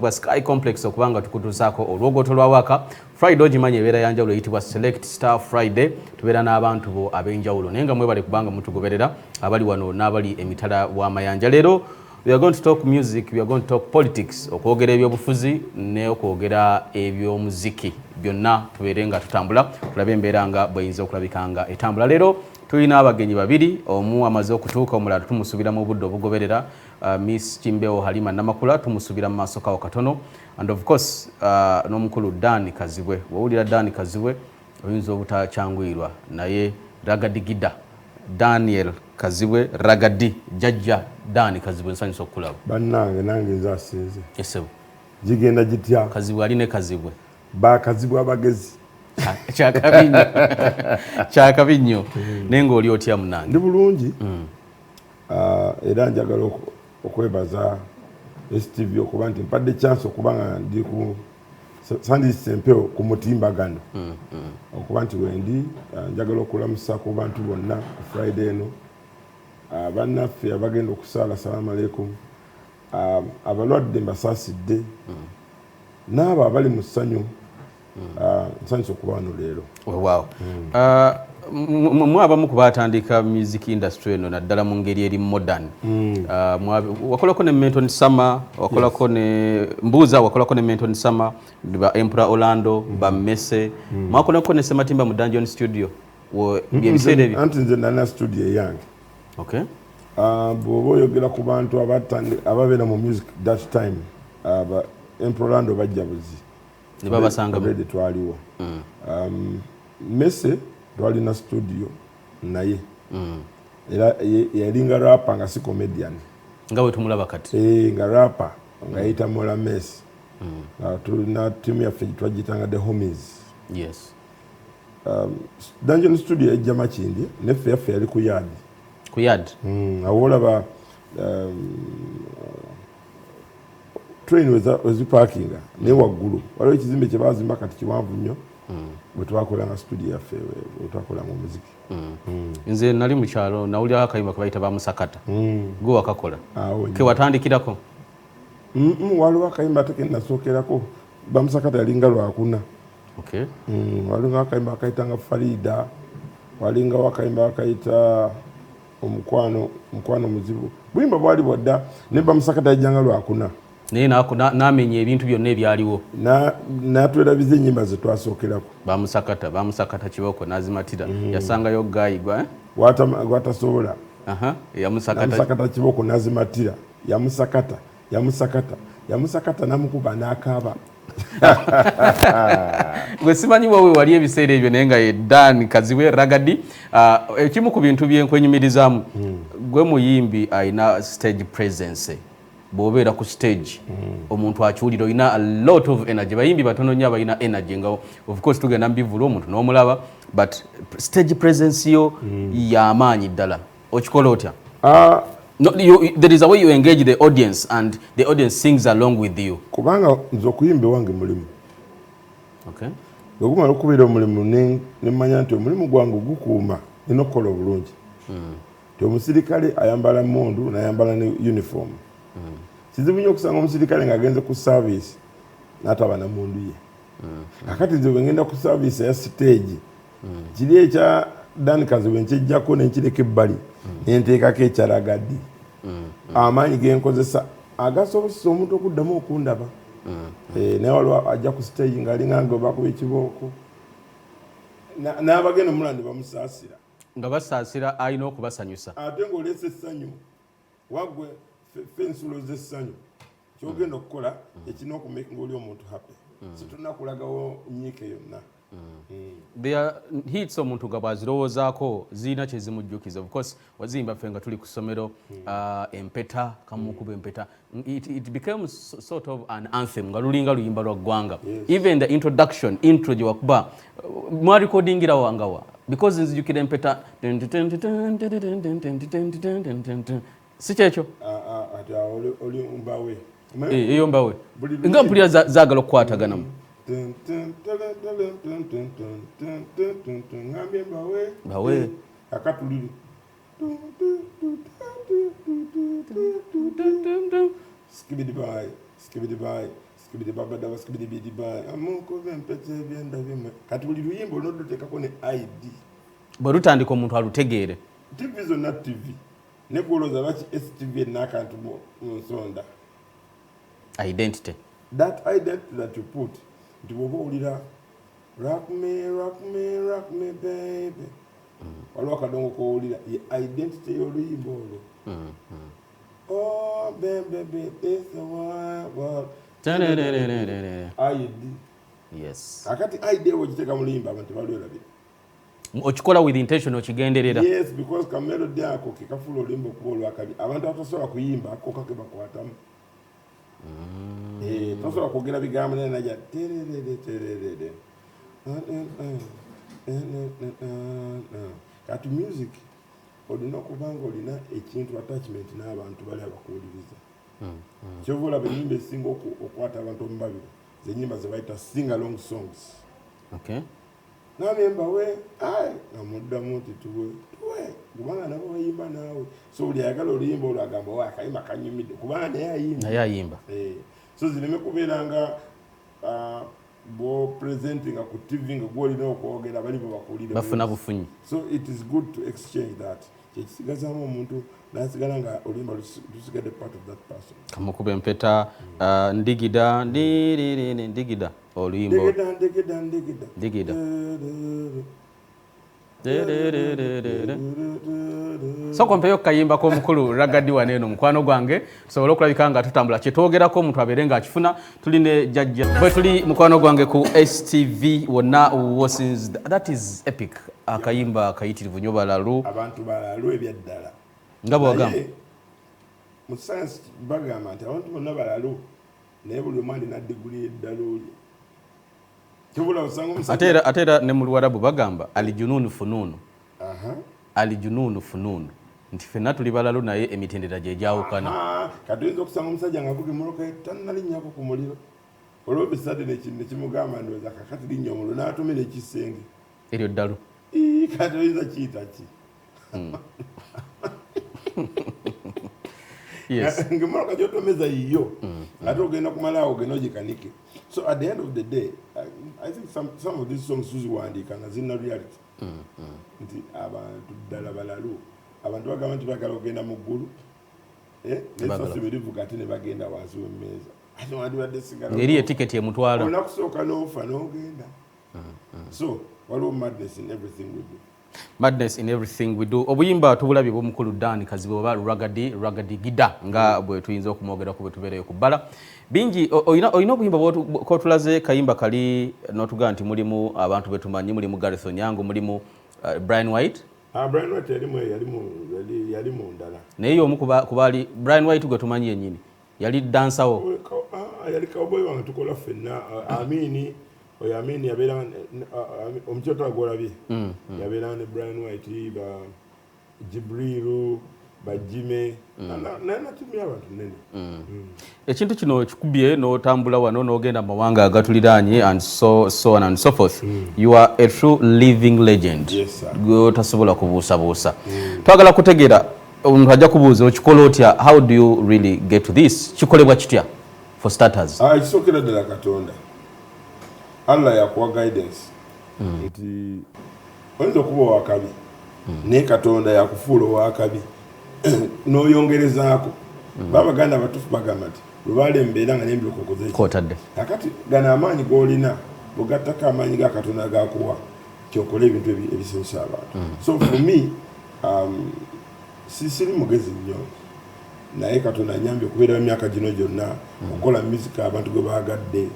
Wa Sky Complex okubanga tukutuzaako olwogoto lwa waka Friday ogimanyi ebeera yanjawulo eyitibwa Select Star Friday tubeera n'abantu bo ab'enjawulo naye nga mwebale kubanga mutugoberera abali wano n'abali emitala w'amayanja. Leero we are going to talk music, we are going to talk politics, okwogera ebyobufuzi ne okwogera ebyomuziki byonna tubeere nga tutambula tulabe embeera nga bweyinza okulabika nga etambula. Leero tulina abagenyi babiri, omu amaze okutuuka, omulala tumusubira mu budde obugoberera. Miss Kimbewo Halima Namakula tumusubira mu maaso kawo katono, and of course n'omukulu Dan Kazibwe. Wawulira Dan Kazibwe oyinza obutakyanguyirwa naye Ragadi Gida Daniel Kazibwe Ragadi jajja Dan Kazibwe nsanyusa okukulaba. Bannange nange nzasinze. Esebo Jigenda gitya? Kazibwe ali ne Kazibwe. Ba Kazibwe abagezi. Kyakabinyo nenga oli otya munange? Ndi bulungi. Era njagala okwebaza STV okuba nti mpadde chance okubanga ndi ku Sandi Sempeo ku mutimbagano. Okuba nti wendi njagala okulamusa ku bantu bonna ku Friday eno. Bannaffe abagenda okusala salamu aleikum. Abalwadde mbasaasidde. N'abo abali mu ssanyu nsanyusa okuba wano leero. Wow. Mwabamu kubatandika music industry eno naddala mu ngeri eri modern. Wakolako ne Menton Summer, wakolako ne Mbuza, wakolako ne Menton Summer, ba Emperor Orlando, ba Messe. Mwakolako ne Sematimba mu Dungeon Studio. Byebiseera ebyo. Anti nze nana studio yange. Okay. Bw'oba oyogera ku bantu ababeera mu music that time, ba Emperor Orlando bajja buzi. Ne babasanga mu twaliwo. Messe twalina studio naye. Era yalinga rapper nga si comedian. Nga we tumulaba kati. Nga rapper nga yita Mola Mess. Tulina timu yaffe twagitanga The Homies. Yes. Dungeon Studio ejja Makindi neffe yaffe yali ku yard. Ku yard. Awolaba train wezi parkinga ne waggulu waliwo ekizimbe kye baazimba kati kiwanvu nnyo bwe twakolanga studio yaffe bwe twakolanga omuziki. Nze nali mu kyalo nawulira akayimba ke bayita bamusakata. Gwe wakakola ke watandikirako? Waliwo akayimba ate ke nasookerako bamusakata yalinga lwakuna. Okay. Walinga akayimba akayitanga Farida, walinga akayimba akayita omukwano muzibu. Buyimba bwali bwadda ne bamusakata yajjanga lwakuna. Naye n'amenya ebintu byonna ebyaliwo. N'atwerabiza ennyimba ze twasookerako. Bamusakata kiboko n'azimatira. Yasangayo gayigwa gwatasobola. Yamusakata kiboko n'azimatira. Yamusakata n'amukuba n'akaaba. Gwe simanyi wowe wali ebiseera ebyo naye nga ye Dan Kazibwe Ragadi. Ekimu ku bintu byenkwenyumirizaamu gwe muyimbi ayina stage presence. Bw'obeera ku stage omuntu akyulira olina a lot of energy. Bayimbi batono nnyo abalina energy nga of course tugenda mbivula omuntu n'omulaba but stage presence yo y'amaanyi ddala. Okikola otya? There is a way you engage the audience and the audience sings along with you. Kubanga nze okuyimba wange mulimu. Okay. Bwe gumala okubeera omulimu ne mmanya nti omulimu gwange gukuuma nina okukola obulungi. Ti omusirikale ayambala mundu n'ayambala ne uniform. Kizibu nnyo okusanga omusirikale ng'agenze ku service n'ataba na mundu ye. Akati nze bwe ngenda ku service ya stage kiri ekya Dan Kazibwe nkijjako ne nkireka ebbali ne nteekako ekya Ragadi. Amaanyi ge nkozesa agasobozesa omuntu okuddamu okundaba. Naye waliwo ajja ku stage ng'alinga ng'obakuba ekibooko n'abagenda omulandi bamusaasira. Nga basaasira alina okubasanyusa. Ate ng'oleese essanyu waggwe fensulo z'essanyu kyogenda okukola ekina okumeka ng'oli omuntu happy. Situna kulagawo nyiike yonna. There are hits omuntu nga bw'azirowoozaako zirina kye zimujjukiza. Of course wazimba ffe nga tuli ku ssomero empeta kamukuba empeta. It became sort of an anthem nga lulinga luyimba lwa ggwanga. Even the introduction intro gye wakuba mwarecordingira wangawa because nzijukira empeta si kyekyo oli mbawe eyo mbawe nga mpulira zaagala okukwataganamu. Bawe akatuliri skibidi bye skibidi baba daba skibidi bidi ba amukuba empete ebyenda bimwe kati buli luyimba olwodotekako ne ID bwe lutandika omuntu alutegeere TV zonna TV ne gwolooza lwaki STV n'akantu mu nsonda identity that identity that you put nti bw'oba owulira rock me baby waliwo akadongo kowulira ye identity y'oluyimba olwo oh baby this the world ID yes akati ID wogiteeka mu luyimba abantu balwerabira okikola with intention okigenderera yes because kamelody ako kekafula oluyimba okuba olwakabi abantu abatasobola kuyimba ako kake bakwatamu tosobola kwogera bigambo naye naja tererere kati music olina okubanga olina ekintu attachment n'abantu bali abakuwuliriza kyova olaba ennyimba esinga okwata abantu omubabiro zenyimba ze bayita sing along songs namemba we namuddamu nti tuwe kubanga nabo bayimba naawe so buli ayagala oluyimba olwo agamba akayimba kanyumidde kubanga naye ayimba so zireme kubeera nga bo presenting ku TV nga gwolina okwogera bali babakuulire bafuna bufunyi so it is good to exchange that kyekisigazaamu omuntu nasigala nga oluyimba lusigadde part of that person kamukuba empeta ndigida ndigida oluyimba ndigida soko mpeyo kayimba k'omukulu Ragadi waneeno mukwano gwange tusobole okulabika nga tutambula kyetwogerako omuntu abeere nga akifuna tuline jajja bwe tuli mukwano gwange ku STV wonna wosinz that is epic akayimba kayitirivu nnyo balalu abantu balalu ebyaddala nga bwagamba mu science bagamba nti abantu bonna balalu naye buli omu alina diguli eddala oli ate era ne mu Luwarabu bagamba alijununu fununu alijununu fununu nti ffenna tuli balalu naye emitendera gye gyawukana kati oyinza okusanga omusajja nga avuga emmoloka tannalinnyako ku muliro olwo bisadde ne kimugamba ndowooza kakati linnya omuliro n'atumira ekisenge eryo ddalu kati oyinza kiyita ki ng'emmoloka gy'otomeza yiyo ate ogenda kumalaawo ogenda ogikanike so at the end of the day I think some of these songs tuziwandiika nga zirina reality nti abantu ddala balalu abantu bagamba nti bagala okugenda mu ggulu nesasi berivuga ate ne bagenda wansi w'emmeeza wadibadde sigala eri etiketi emutwala olunakusooka n'ofa n'ogenda so waliwo madness in everything we do madness in everything we do obuyimba tubulabye bw'omukulu Dan Kazibe oba Ragadi Gida nga bwe tuyinza okumwogerako bwe tubeereyo ku bbala bingi oyina obuyimba kotulaze kayimba kali notugaa nti mulimu abantu betumanyi mulimu Gareth Onyango mulimu Brian White Brian White yali mu ndala naye omu kubaali Brian White gwe tumanyi yennyini yali dansawo yali cowboy wange tukola ffenna Amini oyo Amini yabeera omukyota agolabye yabeera ne Brian White ba Jibrilu bajime natumya abantu nene ekintu kino kikubye n'otambula wano n'ogenda mu mawanga agatuliraanye and so on and so forth you are a true living legend gweotasobola kubuusabuusa twagala kutegeera omuntu ajja kubuuza okikola otya how do you really get to this kikolebwa kitya for starters kisookera ddala Katonda Allah yakuwa guidance nti oyinza okuba owakabi naye Katonda yakufuula owakabi n'oyongerezaako babaganda abatuufu bagamba nti lwebaala embeera nga nembirokokozeekotadde akati gana amaanyi g'olina ogattako amaanyi ga Katonda gakuwa kyokola ebintu ebisanyusa abantu so for me siri mugezi nnyo naye Katonda anyambye okubeerawo emyaka gino gyonna okukola music abantu gwe baagadde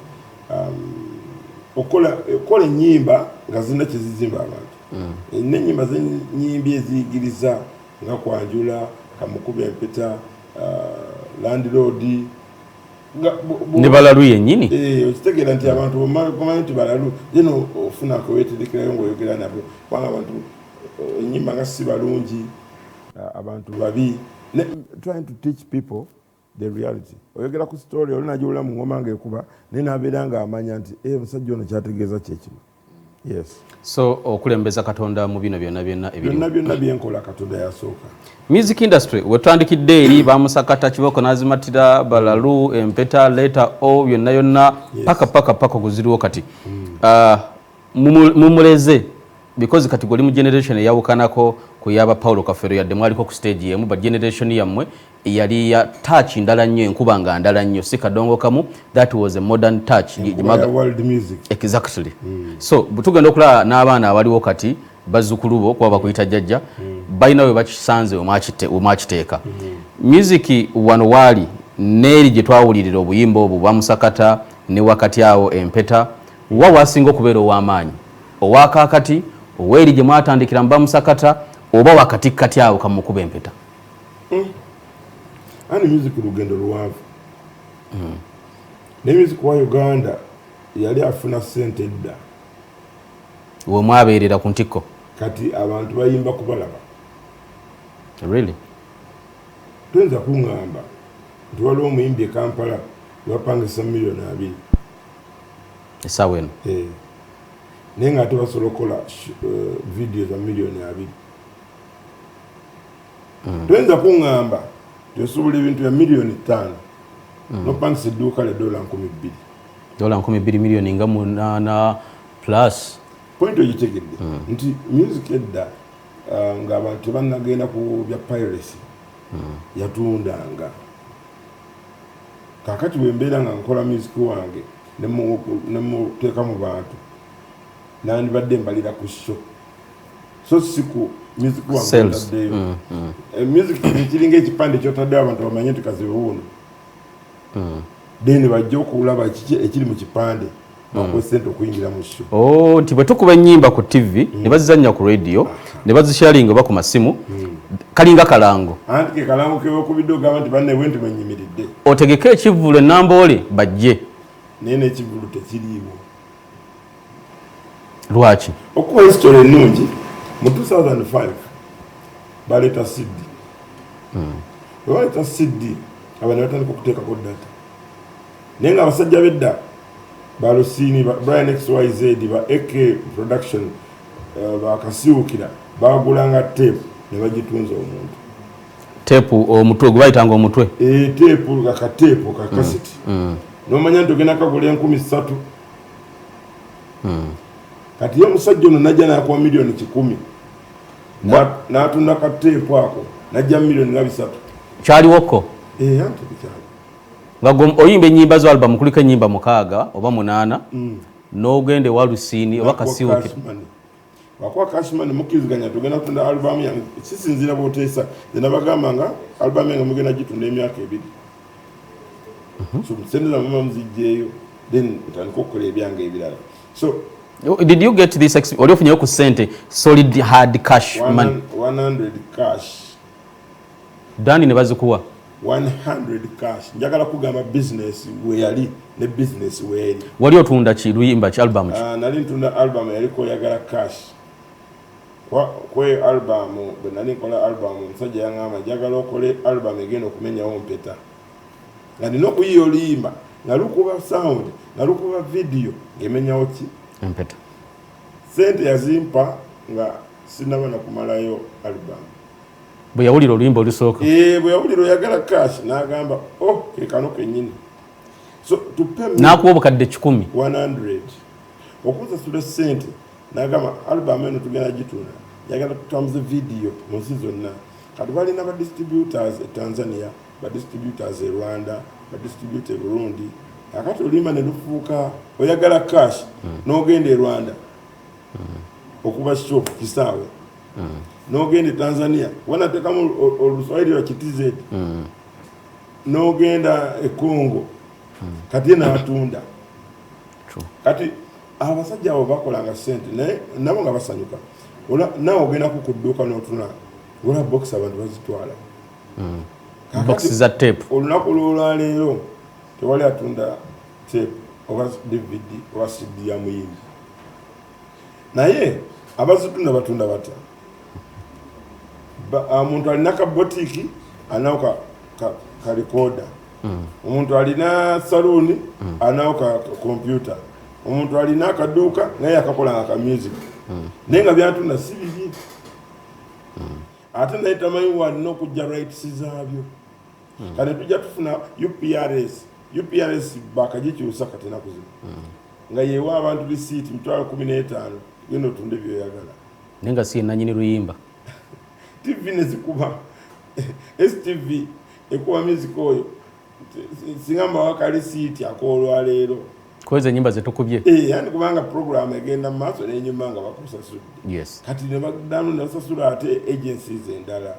okukola ennyimba nga zirina kyezizimba abantu n'ennyimba z'ennyimbi eziyigiriza nga Kwanjula Kamukuba empeta landlord ne balalu yennyini okitegeera nti abantu bamanyi nti balalu jeno ofunako weeterekerayo ng'oyogera nabo kubanga abantu ennyimba nga si balungi abantu babi trying to teach people the reality oyogera ku story olina gy'ola mu ngoma ng'ekuba naye n'abeera ng'amanya nti omusajja ono kyategeeza kyekimu Yes. So okulembeza Katonda mu bino byonna byonna byenkola Katonda yasooka. Music industry wetandikidde eri bamusakata kiboko nazimatira balalu empeta later o byonna paka kuziriwo kati mumuleze because kati goli mu generation yawukanako kuyaba Paulo Kafero yadde mwaliko ku stage yemu ba generation yammwe yali ya touch ndala nnyo enkuba nga ndala nnyo sikadongo kamu that was a modern touch world music exactly so butugenda okulaba n'abaana abaliwo kati bazzukulubo kuba bakuyita jjajja balina we bakisanze omwakiteeka music wano waali neeri gye twawulirira obuyimba obwo bamusakata ne wakati awo empeta wa wasinga okubeera ow'amaanyi owakakati oweeri gye mwatandikira mubamusakata oba wakati awo kamukuba empeta ani music lugendo luwanvu ne music wa Uganda yali afuna sente dda we mwabeerera ku ntikko kati abantu bayimba kubalaba really tuyinza kuŋŋamba nti waliwo omuyimbi e Kampala lwapangisa $2 million essaawa eno naye nga ate basobola okukola video za $2 million tuyinza kuŋŋamba tosobola ebintu bya $5 million nopangisa edduuka lya $2,200 million nga 8 plus point ogitegedde nti music edda ng'abantu tebannagenda ku bya piracy yatundanga kakati bwembeera nga nkola music wange nemuteeka mu bantu nandibadde mbalira ku show so siku music wange otaddeyo music ekiringa ekipande kyotaddeyo abantu bamanye nti kazibe wuuno then bajja okulaba kiki ekiri mu kipande bakwesente okuyingira mu show nti bwe tukuba ennyimba ku TV ne bazizannya ku radio ne bazisharinga oba ku masimu kalinga kalango anti ke kalango kebakubidde ogamba nti banne bwe nti mwenyimiridde otegeke ekivvulo enamboole bajje naye n'ekivvulo tekiriiwo lwaki okuba history ennungi mu 2005 baleeta CD bwe baleeta CD abantu batandika okuteekako data naye nga abasajja b'edda balosini Brian XYZ ba AK production bakasiwukira bagulanga tape ne bagitunza omuntu tape omutwe gwe bayitanga omutwe tape akateepu kakasiti nomanya nti ogenda kagula 3,000 kati ye omusajja ono najja nakuwa $1 million n'atunda kateepu ako najja $3 million kyaliwoko anti bikyali nga oyimba ennyimba zo album kuliko ennyimba 6 oba 8 n'ogende walusini oba kasiwukira wakuwa Cashman mukiriziganya tugenda kutunda album yange kisinzira bw'oteesa ze nabagamba nga album yange mugenda gitunda emyaka 2 so sente zammwe muzijjeeyo then ntandika okukola ebyange ebirala so did you get this oli ofunyeyo ku sente solid hard cash money 100 cash dani ne bazikuwa 100 cash njagala kugamba business we yali ne business we yali wali otunda ki luyimba ki album ki nali ntunda album yaliko yagala cash kwe album bwe nali nkola album omusajja yaŋŋamba njagala okole album egenda okumenyawo mpeta nga nina okuyiya oluyimba nga lukuba sound nga lukuba video ng'emenyawo ki empeta sente yazimpa nga sinaba nakumalayo album bwe yawulira oluyimba olusooka bwe yawulira oyagala cash n'agamba kekano kennyini so n'akuwa obukadde 100 okusasula sente n'agamba album eno tugenda gitunda yagala tutambuze video mu nsi zonna kati balina badistributors e Tanzania badistributors e Rwanda badistribute e Burundi akati oluyimba ne lufuuka oyagala cash n'ogenda e Rwanda okuba shop kisaawe n'ogenda e Tanzania wanateekamu oluswahili lwa kitz n'ogenda e Congo kati n'atunda kati abasajja abo bakolanga sente naye nabo nga basanyuka nawe ogendako ku dduuka n'otuna ngola box abantu bazitwala box za tape olunaku lwolwaleero tewali atunda tape oba DVD oba CD ya muyimbi naye abazitunda batunda batya omuntu alina kabotiki anawo kalikoda omuntu alina saluuni anawo ka kompyuta omuntu alina akaduuka naye akakola nga music naye nga byatunda si bibi ate naye tamanyi walina okujja rights zaabyo kati tujja tufuna UPRS bakagikyusa kati enaku zino nga yewa abantu lisiiti 15,000 genda otunde byoyagala naye nga si nanyini luyimba TV nezikuba STV ekuba music oyo singamba wakali siiti akoolwaleero kweza enyimba zetukubye yani kubanga program egenda mu maaso n'enyuma nga bakusasudde yes kati ne baddamu nasasula ate agencies endala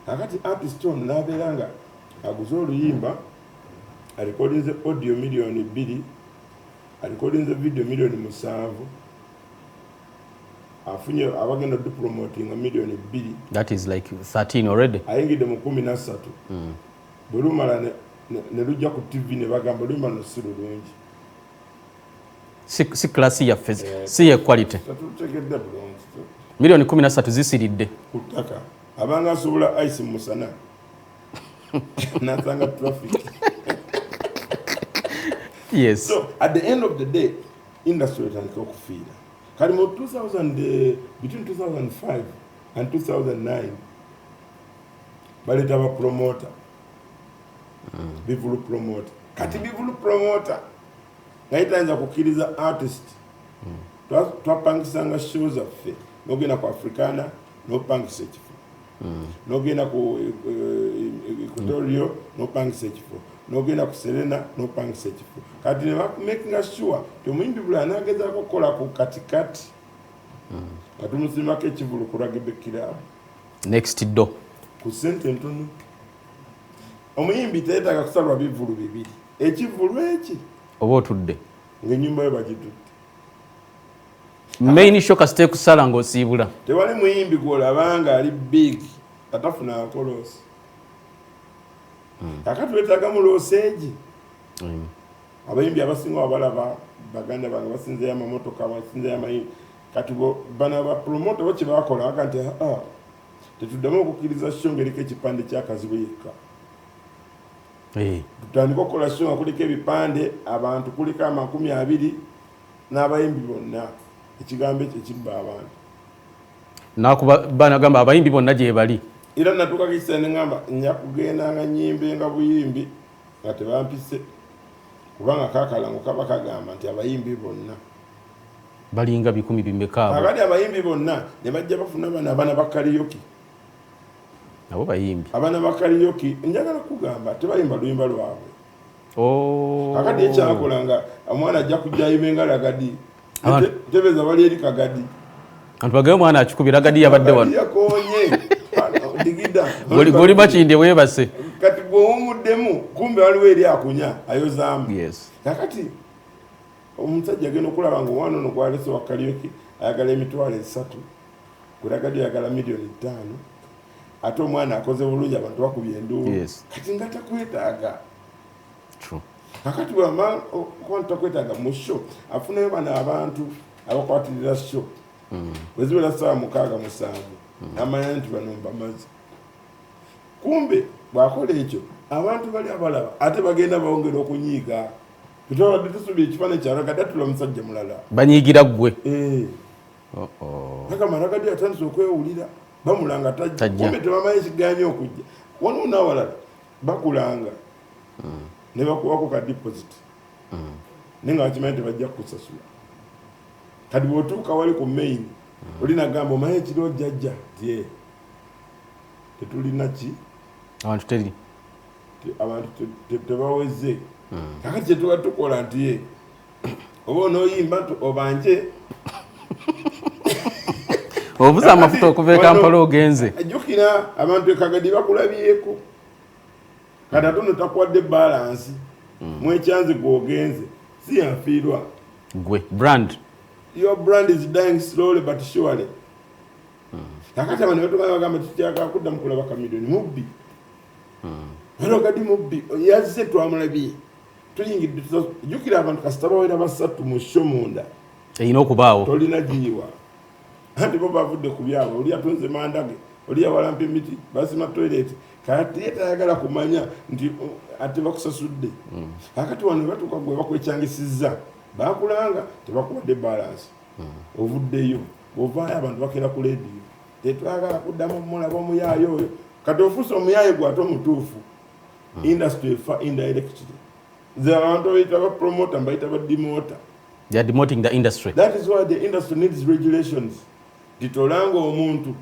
kakati artist ono n'abeera nga aguze oluyimba arekodinze audio miliyoni 2 arekodinze video miliyoni 7 afunye abagenda dupromotinga miliyoni 2 that is like 13 already ayingidde mu 13 bwe lumala ne lujja ku TV ne bagamba luyimba no si lulungi si klasi yaffe si ye quality tatutegedde bulungi miliyoni 13 zisiridde ku ttaka abanga asobola ice musana nasanga traffic yes so at the end of the day industry etandika okufiira kali mu 2000 between 2005 and 2009 baleta ba promoter bivulu promoter kati bivulu promoter ngaitanza kukiriza artist twapangisanga shows affe nogenda ku Africana nopangisa ekifo nogenda ku Equatorio nopangisa ekifo nogenda ku Serena nopangisa ekifo kati ne making sure tomuyimbi bula anagezaako kukola ku katikati katumusimako ekivulu kulagebe kirabo next do ku sente ntono omuyimbi teetaaga kusalwa bivulu bibiri ekivulu eki oba otudde ng'ennyumba yo bagitutte main show kasite kusala ng'osiibula tewali muyimbi gw'olabanga ali big atafuna akoloosi kakati wetaaga mulooseegi abayimbi abasinga abalaba baganda bange basinzeyo amamotoka basinzeyo amayimbi kati bana bapromota bo kye bakola baga nti tetuddamu okukkiriza show ng'eriko ekipande kyakazibu yekka tutandika okukola show nga kuliko ebipande abantu kuliko 20 n'abayimbi bonna ekigambo ekyo kibba abantu nakuba banagamba abayimbi bonna gye bali era natuuka kisana ne ngamba nja kugenda nga nyimbe nga buyimbi nga tebampise kubanga kakalango kaba kagamba nti abayimbi bonna balinga 10 bimeka abali abayimbi bonna ne bajja bafuna abana ba karaoke nabo bayimbi abana ba karaoke njagala kugamba tebayimba luyimba lwabwe kakati ekyakolanga omwana ajja kujja ayimenga lagadi tebeza bali eri kagadi antu bagayo mwana akikubira gadi yabadde wano yakonye digida goli bakinde webase kati bw'omuddemu kumbe waliwo eri akunya ayozaamu yes kakati omusajja agenda okulaba nga omwana ono gwalese wa karaoke ayagala $3,000 kulagadi ayagala $5 million ate omwana akoze bulungi abantu bakubye enduulu kati nga takwetaaga kakati kuba takwetaaga mu show afunayo bano abantu abakwatirira show weziwera ssaawa 6-7 amanya nti bano mbamazi kumbe bwakola ekyo abantu bali abalaba ate bagenda bawongera okunyiiga tutwabadde tusubira ekifaananyi kyalagadi atula omusajja mulala banyiigira ggwe akamalagadde atandise okwewulira bamulanga tajja kumbe tebamanyi ekigaanye okujja wano nawalala bakulanga ne bakuwako ka deposit naye nga bakimanyi tebajja kukusasula kati bw'otuuka wali ku main olinagamba omanyi ekiro jjajja tye tetulina ki abantu tebaweze kakati kyetuba tukola nti ye oba onooyimba nti obanje obuza amafuta okuva e Kampala ogenze ajjukira abantu ekagadi bakulabyeko kati ate ono takuwadde balansi mwekyanzi gwogenze si yanfiirwa gwe brand your brand is dying slowly but surely kakati abantu batugamba bagamba tutyagala kudda mu kulaba kamiliyoni mubbi waliwo kadi mubbi yazise twamulabye tuyingidde jjukira abantu kasita bawera basatu mu sho munda eyina okubaawo tolina giyiwa anti bo bavudde ku byabo oli atunze mandage oli awalampa emiti basima toilet kati yetayagala kumanya nti ate bakusasudde kakati wano batuuka gwe bakwekyangisizza bakulanga tebakuwadde balance ovuddeyo bwovaayo abantu bakera ku leediyo tetwagala kuddamu mulaba omuyaayo oyo kati ofuusa omuyaayo gwate omutuufu industry efa indirectly nze abantu bayita bapromota mbayita badimota. They are demoting the industry. That is why the industry needs regulations. Titolanga omuntu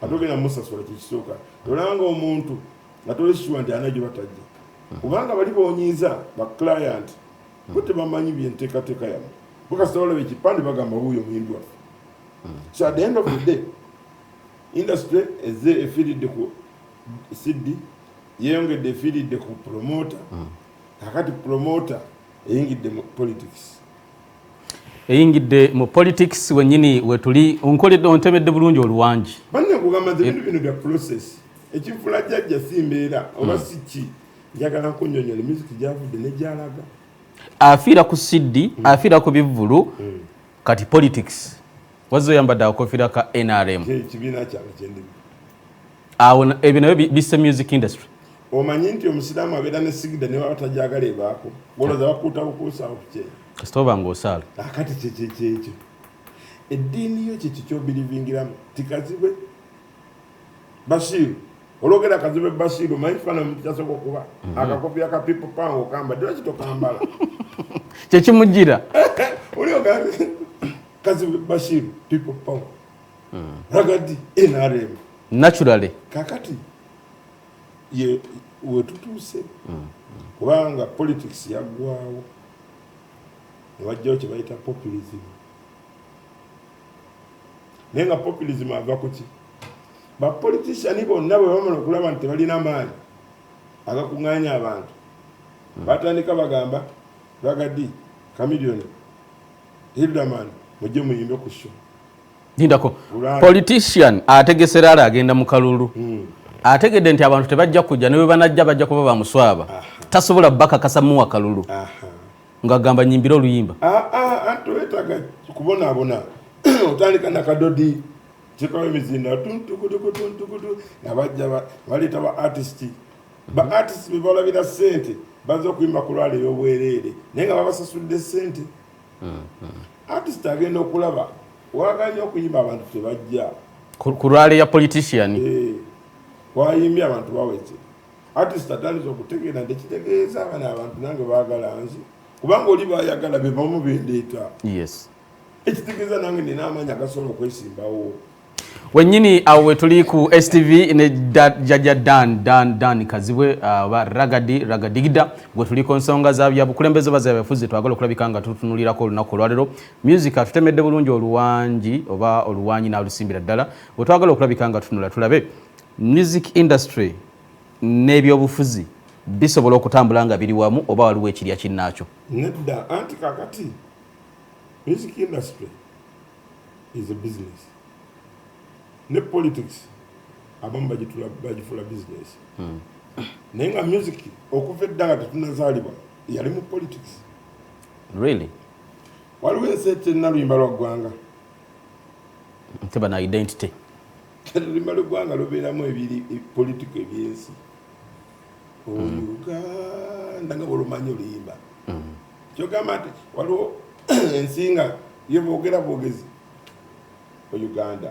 atogenda musasula kikisooka tolanga omuntu atoleshiwa nti anajo batajja kubanga bali boonyiiza ba client kote bamanyi byenteekateeka yamu bukasita olaba ekipande bagamba wuuyo muyimbi waffe. So at the end of the day industry eze efiiridde ku CD yeyongedde efiiridde ku promoter kakati promoter eyingidde mu politics. Eyingidde mu politics wenyini wetuli onkoledde ontemedde bulungi oluwangi banne kugamba bintu bino bya process ekifula jjajja simbeera oba siki njagala nkunyonyola music gyavudde ne gyalaga afiira ku CD afiira ku bivvulu kati politics wazzo yambadde akofira ka NRM kibiina kyange kyendi awo ebyo nabyo bisse music industry. Omanyi nti omusiraamu abeera ne sigida ne waba tajagala ebaako goloza bakuuta bukuusaawo kukyeye kasita oba ng'osaala akati kyekyo eddiini yo kyekyo kyobirivingiramu tikazibwe Bashiru olwogera kazibwe Bashiru omanyi kifaananyi kyasooka okuba akakopya ka people power okamba ddala kitokambala kyekimujjira olioga kazibwe Bashiru people power ragadi NRM naturally kakati ye wetutuuse kubanga politics yaggwawo newajjawo kye bayita populism naye nga populism ava ku ki bapoliticiani bonna bwe bamala okulaba nti tebalina amaanyi agakuŋŋaanya abantu batandika bagamba Ragadi Chameleone Hildaman mujje muyimbe ku show Ndako politician ategesera ala agenda mu kalulu ategedde nti abantu tebajja kujja ne banajja bajja kuba bamuswaba tasobola baka kasamuwa kalulu ngagamba nyimbira oluyimba anto wetaga kubona otandika na kadodi kikawe emizinda tuntukutukutuntukutu nabajja baleta ba artist bebalabira sente baza okuyimba ku lwale y'obwereere naye nga babasasudde sente artist agenda okulaba waganya okuyimba abantu tebajja ku lwale ya politician wayimbye abantu baweze artist atandise okutegeera nti ekitegeeza abana abantu nange baagala nzi kubanga oli bayagala be bamu bendeeta yes ekitegeeza nange nina amaanyi agasobola okwesimbawo wenyini awo wetuli ku STV ne Jajja Dan Kazibwe ba Ragadigida wetuliko nsonga za bya bukulembeze baza byafuzi twagala okulabika nga tutunulirako olunaku olwalero music atutemedde bulungi oluwangi oba oluwanyi na lusimbira ddala wetwagala okulabika nga tutunula tulabe music industry n'ebyobufuzi bisobola okutambula nga biri wamu oba waliwo ekirya kinnaakyo nedda anti kakati music industry is a business ne politics abamu bagifula business naye nga music okuva edda nga tetunazaalibwa yali mu politics really waliwo ensi ekyenaluyimba lwa ggwanga nteba na identity oluyimba lw'eggwanga lubeeramu politiko ebyensi Uganda nga bwolumanyi oluyimba kyogamba nti waliwo ensi nga ye boogera bwogezi Uganda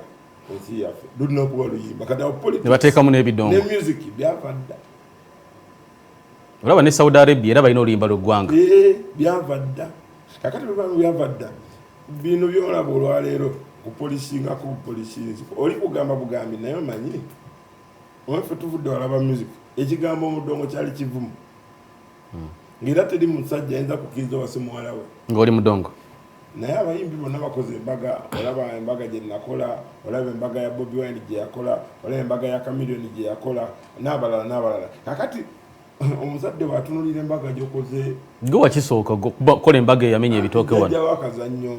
ensi yaffe lulina okuba oluyimba kati nebateekamu n'ebidongo ne music byava dda olaba ne Saudi Arabia era balina oluyimba lw'eggwanga byava dda kakati byava dda bino byolaba olwaleero kupolisingako bupolisinzi oli kugamba bugambi naye omanyi omaffe tuvudde walaba music ekigambo omudongo kyali kivumu ng'era teri musajja ayinza kukkiriza wase muwala we ng'oli mudongo naye abayimbi bonna bakoze embaga olaba embaga gye nakola olaba embaga ya Bobi Wine gye yakola olaba embaga ya Chameleone gye yakola n'abalala kakati omuzadde bw'atunulira embaga gy'okoze gwe wakisooka kola embaga eyamenya ebitooke wano jajjawo akazannyo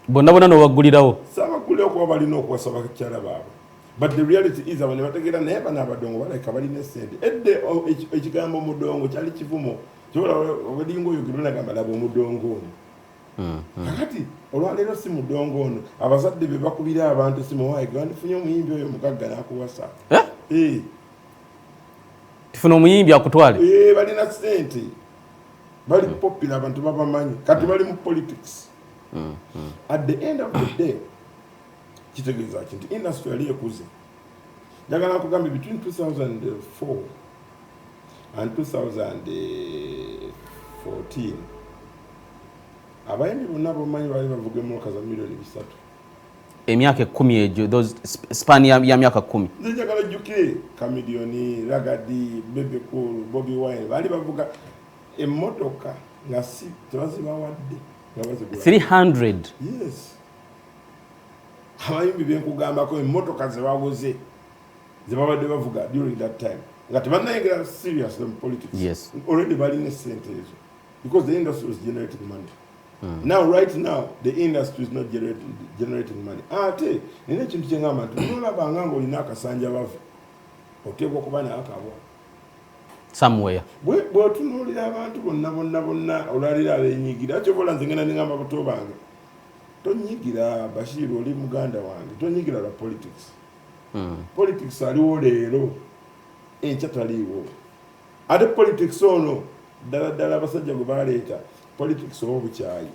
bonna n'obaggulirawo saabaggulirawo kuba balina okuwasa bakyala baabwe but the reality is abo ne bategeera naye bano abadongo balabika balina sente edde ekigambo omudongo kyali kivumo kyobola obelinga oyogera nagamba laba omudongo ono kakati olwaleero si mudongo ono abazadde be bakubira abantu simuwaayi gwandifunye omuyimbi oyo mugagga n'akuwasa tifuna omuyimbi akutwale balina sente bali popular abantu babamanyi kati bali mu politics. At the end of the day kitegeeza kinti industry yali ekuze. Njagala nkugambye between 2004 and 2014 abayimbi bonna bomanyi bali bavuga emmotoka za milioni 3. Emyaka 10 egyo those span ya myaka 10. Nze njagala jjukire Chameleone, Ragadi, Bebe Cool, Bobby Wine bali bavuga emmotoka nga si tebazibawadde nga bazigula 300. Yes. Abayimbi byenkugambako emmotoka ze bawoze ze babadde bavuga during that time nga tebannayingira serious in politics. Yes. Already balina sente ezo because the industry was generating money. Now right now the industry is not generating money. Ate nina ekintu kyengamba nti nolabanga ng'olina akasanja bavu oteekwa okuba nakabwa somewhere. Bw'otunuulira abantu bonna olwalira abenyigira akyobola nze ngenda ningamba bato bange tonyigira Bashir oli muganda wange tonyigira la politics. Politics aliwo leero enkya taliiwo ate politics ono ddala abasajja gwe baleeta politics oba bukyayi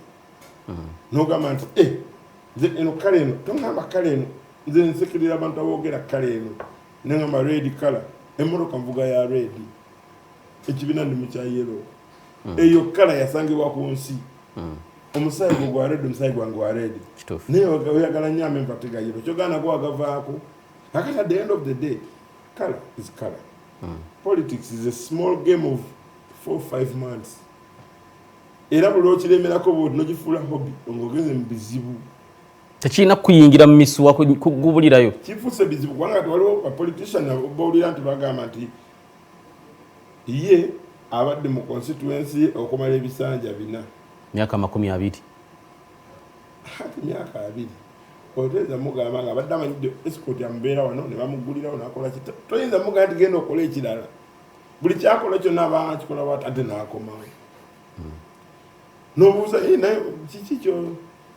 nogamba nti nze eno kale eno tongamba kale eno nze nsekirira abantu aboogera kale eno nengamba red color emmotoka nvuga ya red ekibiina ndi mu kya yellow eyo kala yasangibwa ku nsi omusaayi gwe gwa red omusaayi gwange wa red naye oyagala nnyo amenva tegayiro kyogana gwe wagavaako kakati at the end of the day color is color. Politics is a small game of 4-5 months. Era buli okiremerako bwoti nogifuula hobby ng'ogenze mu bizibu tekirina kuyingira mu misuwa kugubulirayo kifuuse bizibu kubanga waliwo bapolitician bawulira nti bagamba nti ye abadde mu constituency okumala ebisanja 4 myaka 20 ati myaka 2 oteeza mugamba nga abadde amanyidde escort yamubeera wano ne bamugulirawo nakola kita toyinza mugamba nti genda okola ekirala buli kyakola kyonna abakikola bwati ate n'akomawo nobuuza naye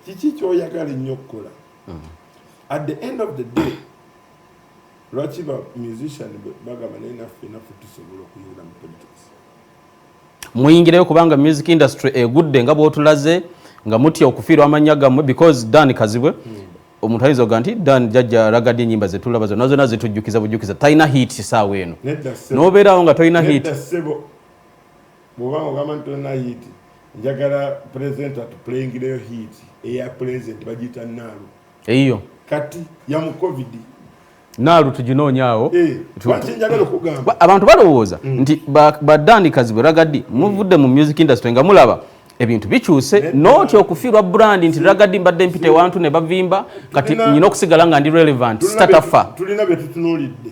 kiki kyoyagala ennyo okukola. At the end of the day lwaki ba musician bagamba naye naffe tusobola okuyingira mu politics muyingireyo kubanga music industry egudde nga bwotulaze nga mutya okufiirwa amanya gammwe because Dan Kazibwe omuntu ayinza okuga nti Dan jjajja Ragadi ennyimba zetulaba zonna zonna zitujjukiza bujjukiza talina hit saawa eno n'obeerawo nga tolina hit bw'obanga ogamba nti tolina hit njagala president atuplayingireyo hit eya president bagiyita Naalu eyo kati ya mu covid Naalu tuginoonyaawo lwaki njagala okugamba abantu balowooza nti badani Kazibwe Ragadi muvudde mu music industry nga mulaba ebintu bikyuse noti okufiirwa brand nti Ragadi mbadde mpite wantu ne bavimba kati nyina okusigala nga ndi relevant statafa tulina bye tutunuulidde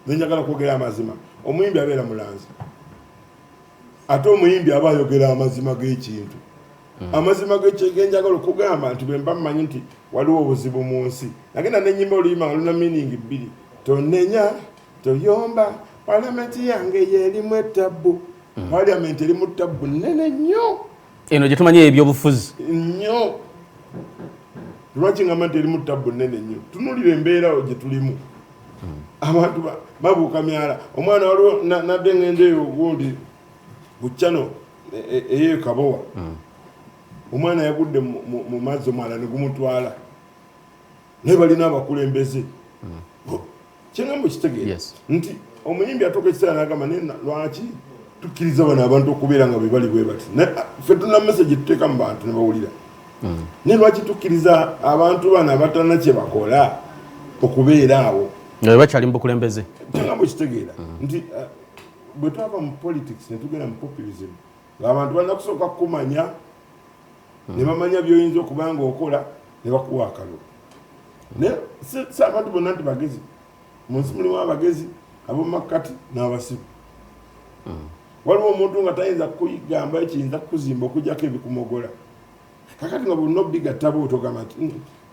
njagala kwogera amazima omuyimbi abeera mulanzi ate omuyimbi aba ayogera amazima g'ekintu amazima g'enjagala okugamba nti bwe mba mmanyi nti waliwo obuzibu mu nsi nagenda n'ennyimba oluyimba nga luna meaning 2 tonenya toyomba palamenti yange yeerimu ettabu paliamenti erimu ttabu nnene nnyo eno gye tumanyi ebyobufuzi nnyo lwaki ngamba nti erimu ttabu nnene nnyo tunulira embeera gye tulimu abantu babuuka myala omwana waliwo nadde ngende eyo gundi bukyano eyo Kabowa omwana yagudde mu mazzi omwana ne gumutwala naye balina abakulembeze kyengambo kitegeera nti omuyimbi atoka ekiseera n'agamba naye lwaki tukkiriza bano abantu okubeera nga bwe bali bwe bati ffe tulina message tuteeka mu bantu ne bawulira naye lwaki tukkiriza abantu bano abatalina kye bakola okubeera awo nga bakyali mu bukulembeze kyengambo kitegeera nti bwe twava mu politics ne tugenda mu populism ng'abantu balina kusooka kumanya ne bamanya by'oyinza okuba nga okola ne bakuwa akalulu naye si abantu bonna nti bagezi mu nsi mulimu abagezi ab'omumakkati n'abasiru waliwo omuntu nga tayinza kugamba ekiyinza kukuzimba okugjako ebikumogola kakati nga bulina obigattabo otogamba nti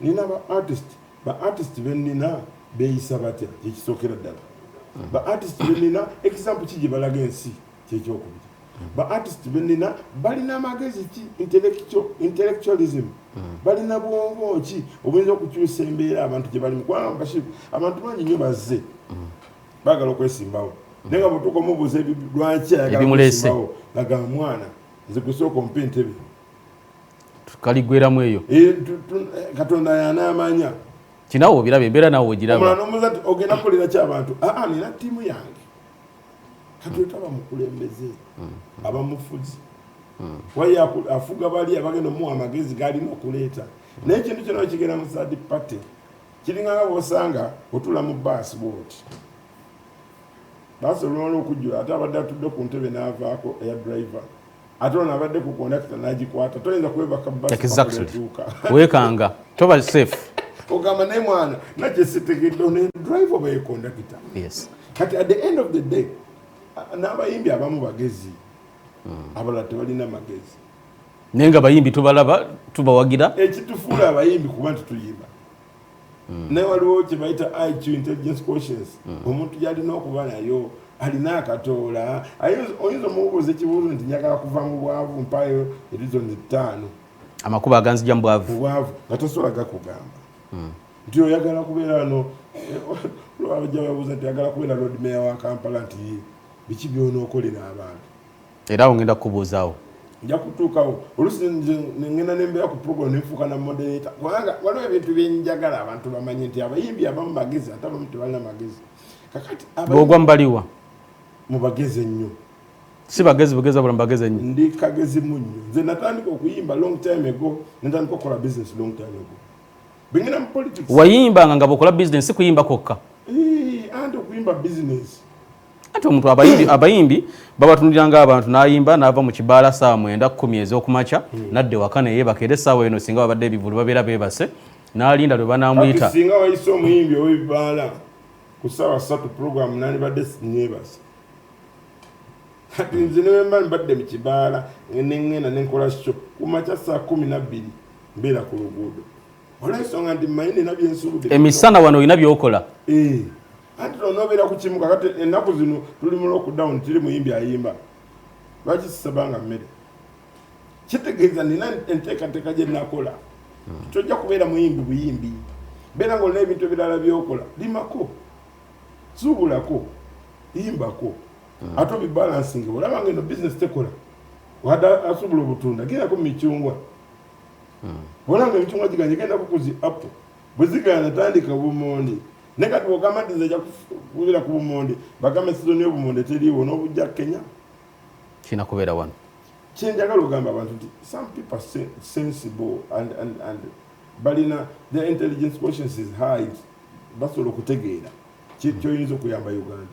nina ba artist bennina beeyisa batya kyekisookera ddala ba artist bennina example ki gye balaga ensi kyekyokubiri ba artist bennina balina amagezi ki intellectualism balina bwongo ki obuyinza okukyusa embeera abantu gye balimu kubanga Bashir abantu bangi nnyo bazze baagala okwesimbawo naye nga bwetuuka omubuuza lwaki ayagala okwesimbawo nga ga mwana nze kusooka ompa entebe tukaligweramu eyo katonda yanaamanya kinawo obiraba embeera nawe ogiraba omulala nomuza ti ogenda kukolera ki abantu nina ttiimu yange katuleta abamukulembeze abamufuzi waye afuga bali abagenda omuwa amagezi galina okuleeta naye ekintu kyona kigenda mu third party kiringanga bwosanga otula mu baasi bwoti baasi olumala okujjula ate abadde atudde ku ntebe n'avaako eya driver ate ono abadde ku kondakita n'agikwata toyinza kwebaka baasiuka wekanga toba safe ogamba naye mwana nakyesitegedde ne driver oba ekondakita kati at the end of the day n'abayimbi abamu bagezi abalala tebalina magezi naye nga bayimbi tubalaba tubawagira ekitufuula abayimbi kuba nti tuyimba naye waliwo kye bayita IQ intelligence quotients omuntu gyalina okuba nayo alina akatoola oyinza omubuuza ekibuuzo nti njagala kuva mu bwavu mpayo erizoni 5 amakuba aganzija mu bwavu nga tosobola gakugamba nti oyagala kubeera wano abajja babuuza nti oyagala kubeera road mayor wa Kampala nti biki byonookolera abantu era awo ngenda kukubuuzaawo nja kutuukawo oluusi ngenda nembeera ku program nenfuuka na moderator kubanga waliwo ebintu byenjagala abantu bamanye nti abayimbi abamu magezi ate abamu tebalina magezi kakati bwogwa mubaliwa mu bagezi ennyo si bagezi bugezi abula mbagezi ennyo ndi kagezi mu nnyo nze natandika okuyimba long time ago natandika okukola business long time ago bengenda mu politics wayimbanga nga bokola business si kuyimba kokka anti okuyimba business ate omuntu abayimbi babatunuliranga abantu n'ayimba n'ava mu kibaala saawa 9:10 ez'okumakya nadde waka neyeebaka era essaawa eno singa babadde ebivulu babeera beebase n'alinda lwe banaamuyita singa wayise omuyimbi ow'ebibaala ku ssaawa 3 program nandibadde neebase kati nze newemba mbadde mu kibaala neŋŋenda nenkola kyo ku makya saa 12 mbeera ku luguudo olw'ensonga nti mmanyi nina byensuubudde emisana wano olina by'okola anti onobeera ku kimuka kati ennaku zino tuli mu lockdown tiri muyimbi ayimba lwaki sisabanga mmere kitegeeza nina enteekateeka gye nakola tojja kubeera muyimbi buyimbi beera nga olina ebintu ebirala byokola limako suubulako yimbako ate obibalansinge olabanga eno bizinesi tekola wada asuubula obutunda gendako mu micungwa olanga emicungwa giganye gendako kuzi apo bwe zigana natandika bumondi ne kati bwogamba nti nze ejja kubeera ku bumondi bagamba sizoni y'obumondi teriiwo n'obujja Kenya kina kubeera wano kyenjagala ogamba abantu nti some people are sensible and balina their intelligence quotient is high basobola okutegeera kyoyinza okuyamba Uganda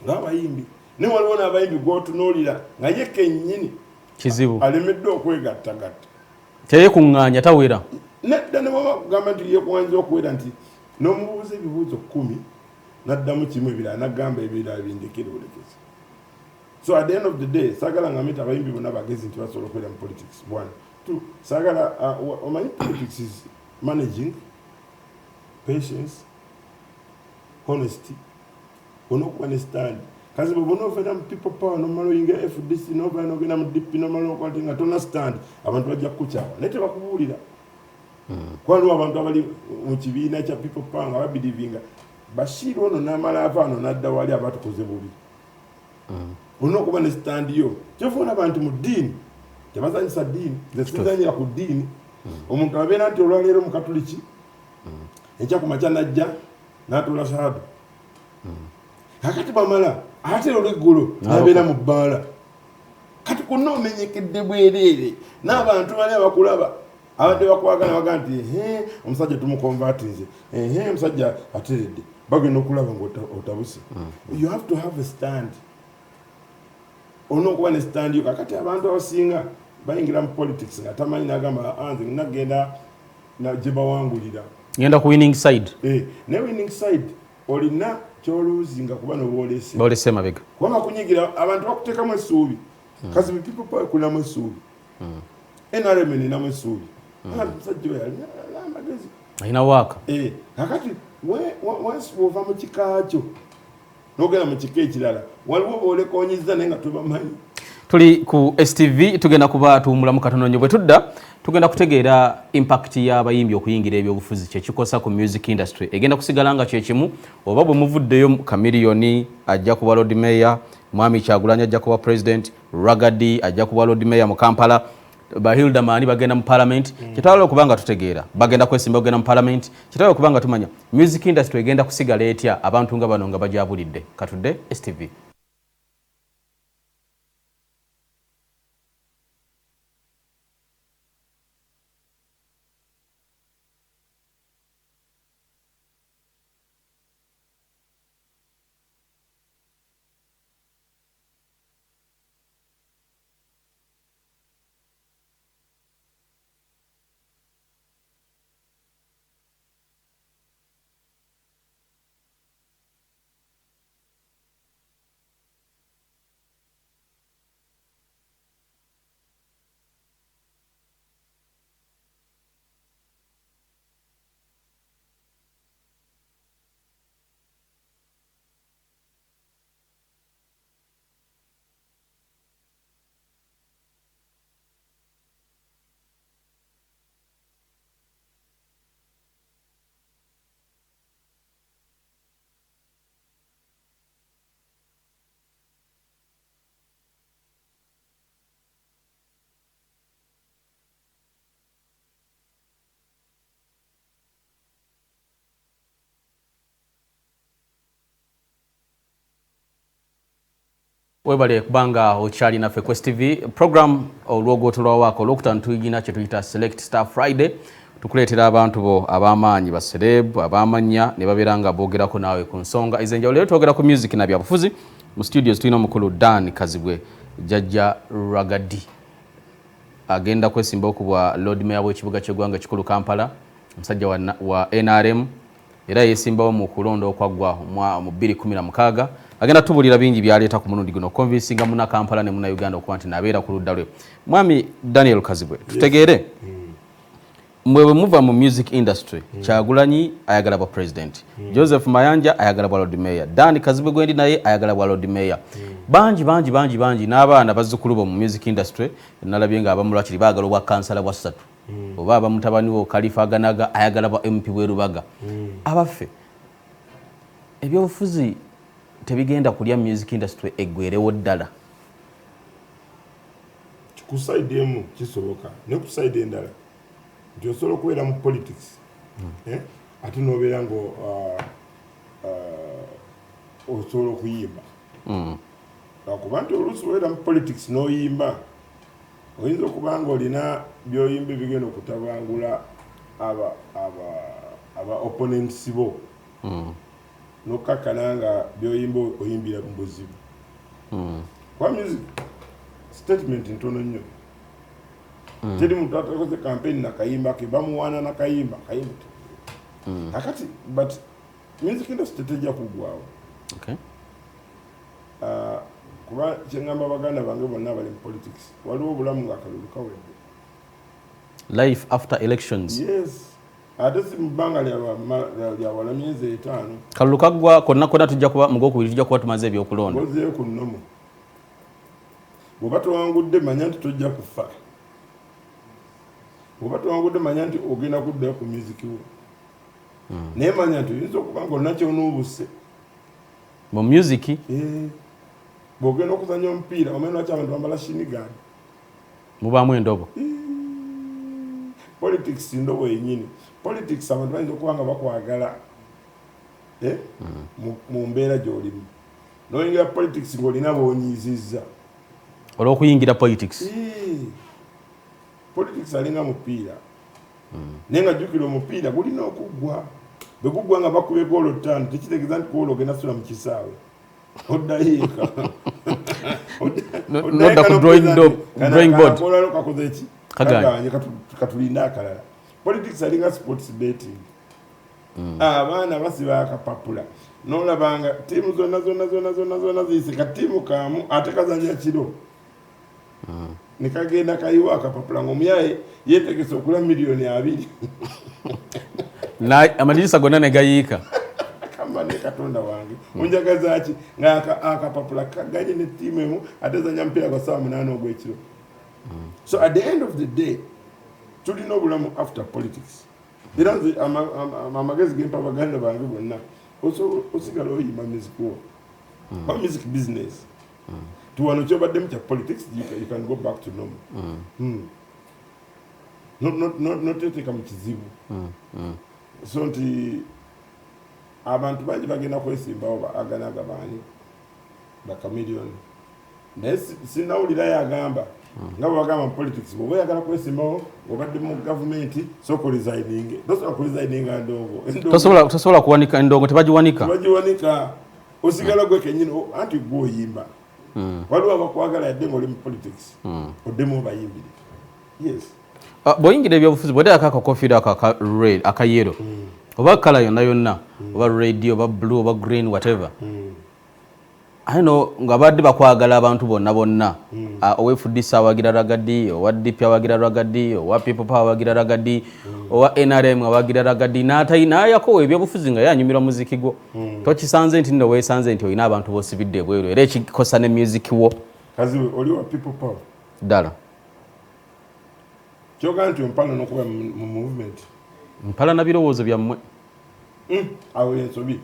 ng'abayimbi naye waliwo n'abayimbi gw'otunuulira nga ye kennyini kizibu alemeddwe okwegattagatta teyekuŋŋaanya tawera nedda ne bwabagamba nti yekuŋŋanyiza okuwera nti n'omubuuza ebibuuzo 10 n'addamu kimu ebirala n'agamba ebirala bindekere bulekezi so at the end of the day saagala ngamita abayimbi bonna bagezi nti basobola okubeera mu politics 1 2 saagala omanyi politics is managing patience honesty onokuba ne stand kazi bw'obona ovaira mu people power nomala oyinga FDC novaira nogenda mu DP nomala okwati nga tona stand abantu bajja kukukyawa naye tebakubuulira kwaliwo abantu abali mu kibiina kya people power nga babirivinga Bashir ono n'amala avaano n'adda wali abatukoze bubi olina okuba ne stand yo kyofaona abantu mu ddiini tebazanyisa ddiini nze sizanyira ku ddiini omuntu abeera nti olwaleero mu katuliki enkya ku makya najja n'atula shahada kakati bamala ate olw'eggulo nabeera mu bbaala kati kunna omenyekedde bwereere n'abantu bali abakulaba abadde bakwagala baga nti omusajja tumukonvatinze omusajja ateredde bagenda okulaba ngaotabuse you have to have a stand olina okuba ne stand yo kakati abantu abasinga bayingira mu politics nga tamanyi nagamba anze nagenda gye bawangulira ngenda ku winning side ne winning side olina kyoluuzinga kuba noolese mabega kubanga kunyigira abantu bakuteekamu essuubi kazi people power kulinamu essuubi NRM ninamu essuubi musajja we alina amagezi alina waaka kakati once wova mu kika kyo n'ogenda mu kika ekirala waliwo boolekoonyiza naye nga tobamanyi tuli ku STV tugenda kuba tuwumulamu katono nnyo bwe tudda tugenda kutegeera impact y'abayimbi okuyingira ebyobufuzi kyekikosa ku music industry egenda kusigala nga kyekimu oba bwe muvuddeyo Chameleone ajja kuba road mayor Mwami Kyagulanyi ajja kuba president, Ragadi ajja kuba Lord Mayor mu Kampala, Bahilda Mani bagenda mu parliament. Kitwala okubanga tutegeera bagenda kwesimba ogenda mu parliament. Kitwala okubanga tumanya music industry egenda kusigala etya abantu nga bano nga bajabulidde. Katudde STV. Webale kubanga ochali na Quest TV program olwogoto lwawako olwokutano tuyina kye tuyita Select Star Friday tukuleetera abantu bo abamaanyi ba celeb abamanya ne baberanga bogerako nawe ku nsonga ezenjawulo. Lero twogera ku music na byabufuzi mu studios tulina omukulu Dan Kazibwe Jajja Ragadi agenda kwesimba okubwa Lord Mayor w'ekibuga ky'eggwanga kikulu Kampala, omusajja wa NRM era yesimbawo mu kulonda okwaggwa mu 2016. Agenda tubulira bingi byaleeta ku mulundi guno convincinga muna Kampala ne muna Uganda okuba nti nabeera ku ludda lwe. Mwami Daniel Kazibwe tutegeere mwewe muva mu music industry Kyagulanyi ayagala bwa president, Joseph Mayanja ayagala bwa Lord Mayor, Dan Kazibwe gwendi naye ayagala bwa Lord Mayor. Bangi n'abaana bazzukulu bo mu music industry nalabye nga abamu lwakiri baagala obwa kansala bwa ssatu oba abamutabani wo Khalifa Ganaga ayagala bwa MP bw'Erubaga. Abaffe ebyobufuzi tebigenda kulya music industry eggwerewo ddala. Ku side emu kisoboka ne ku side endala nti osobola okubeera mu politics ate n'obeera ngo osobola okuyimba kuba nti oluusi obeera mu politics n'oyimba oyinza okuba nga olina byoyimba ebigenda okutabangula aba opponents bo nokakkana nga byoyimba oyimbira mu buzibu. Kwa music statement ntono nnyo. Teri muntu atakoze campaign na kayimba ke bamuwana na kayimba kakati but music industry tejja kugwawo. Okay. Kuba kyengamba baganda bange bonna bali mu politics waliwo obulamu nga kalulu kawedde. Life after elections. Yes. Ate si mbanga lya wala myezi 5 kalulu kaggwa konna tujja kuba mugokubiri tujja kuba tumaze ebyokulonda ozeeyo ku nnomo bw'oba towangudde manya nti tojja kufa, bw'oba towangudde manya nti ogenda kuddayo ku music wo naye manya nti oyinza okuba nga olina kyonoobuse mu music. bw'ogenda okuzanya omupiira omanyi lwaki abantu bambala shinigani mubaamu endobo. Politics ndobo yennyini. Politics abantu bayinza okuba nga bakwagala mu mbeera gy'olimu n'oyingira politics ng'olina boonyiizizza olw'okuyingira politics. Politics alinga mupiira naye nga jjukira omupiira gulina okuggwa bwe guggwa nga bakube goolo 5 tekitegeeza nti goolo ogenda sula mu kisaawe oddayiika nodda ku drawing board kakoze eki kaganye katulinda akalala. Politics alinga sports betting. Abaana basiba akapapula n'olabanga ttiimu zonna ziyise ka ttiimu kaamu ate kazanya kiro ne kagenda kayiwa akapapula ng'omuyaye yeetegese okula $2,000,000 amadinisa gonna ne gayiika kamba ne Katonda wange onjagaza ki nga akapapula kaganye ne ttiimu emu ate zanya mupiira gwa 8 ogw'ekiro. So at the end of the day tulina obulamu after politics. Era nze amagezi gempa baganda bange bonna osigala oyimba music wo music business tuwano kyobadde mu kya politics you can go back to normal noteteeka mu kizibu so nti abantu bangi bagenda kwesimbawo aganaga baani bakamiliyoni naye sinawulirayo agamba nga bwebagamba mu politics bwoba oyagala kwesimbawo ng'obadde mu gavumenti soka resigning tosobola kuresigninga ndongo tosobola kuwanika endongo tebagiwanika osigala gwe kenyini anti gwe oyimba waliwo abakwagala yadde ngaoli mu politics oddemu obayimbire yes bw'oyingira ebyobufuzi bw'oteeka akakofiira akayero oba kala yonna yonna oba red oba blue oba green whatever nga badde bakwagala abantu bonna owefudisa awagira ragadi owa DP awagira ragadi owa people power awagira ragadi owa NRM awagira ragadi n'ayako ebyobufuzi nga yanyumirwa muziki gwo tokisanze nti nno weesanze nti olina abantu b'osibidde ebweru era ekikosa ne music wo kazi oli wa people power ddala kyogaa nti ompala n'okuba mu movement mpala na birowoozo byammwe awo ensobi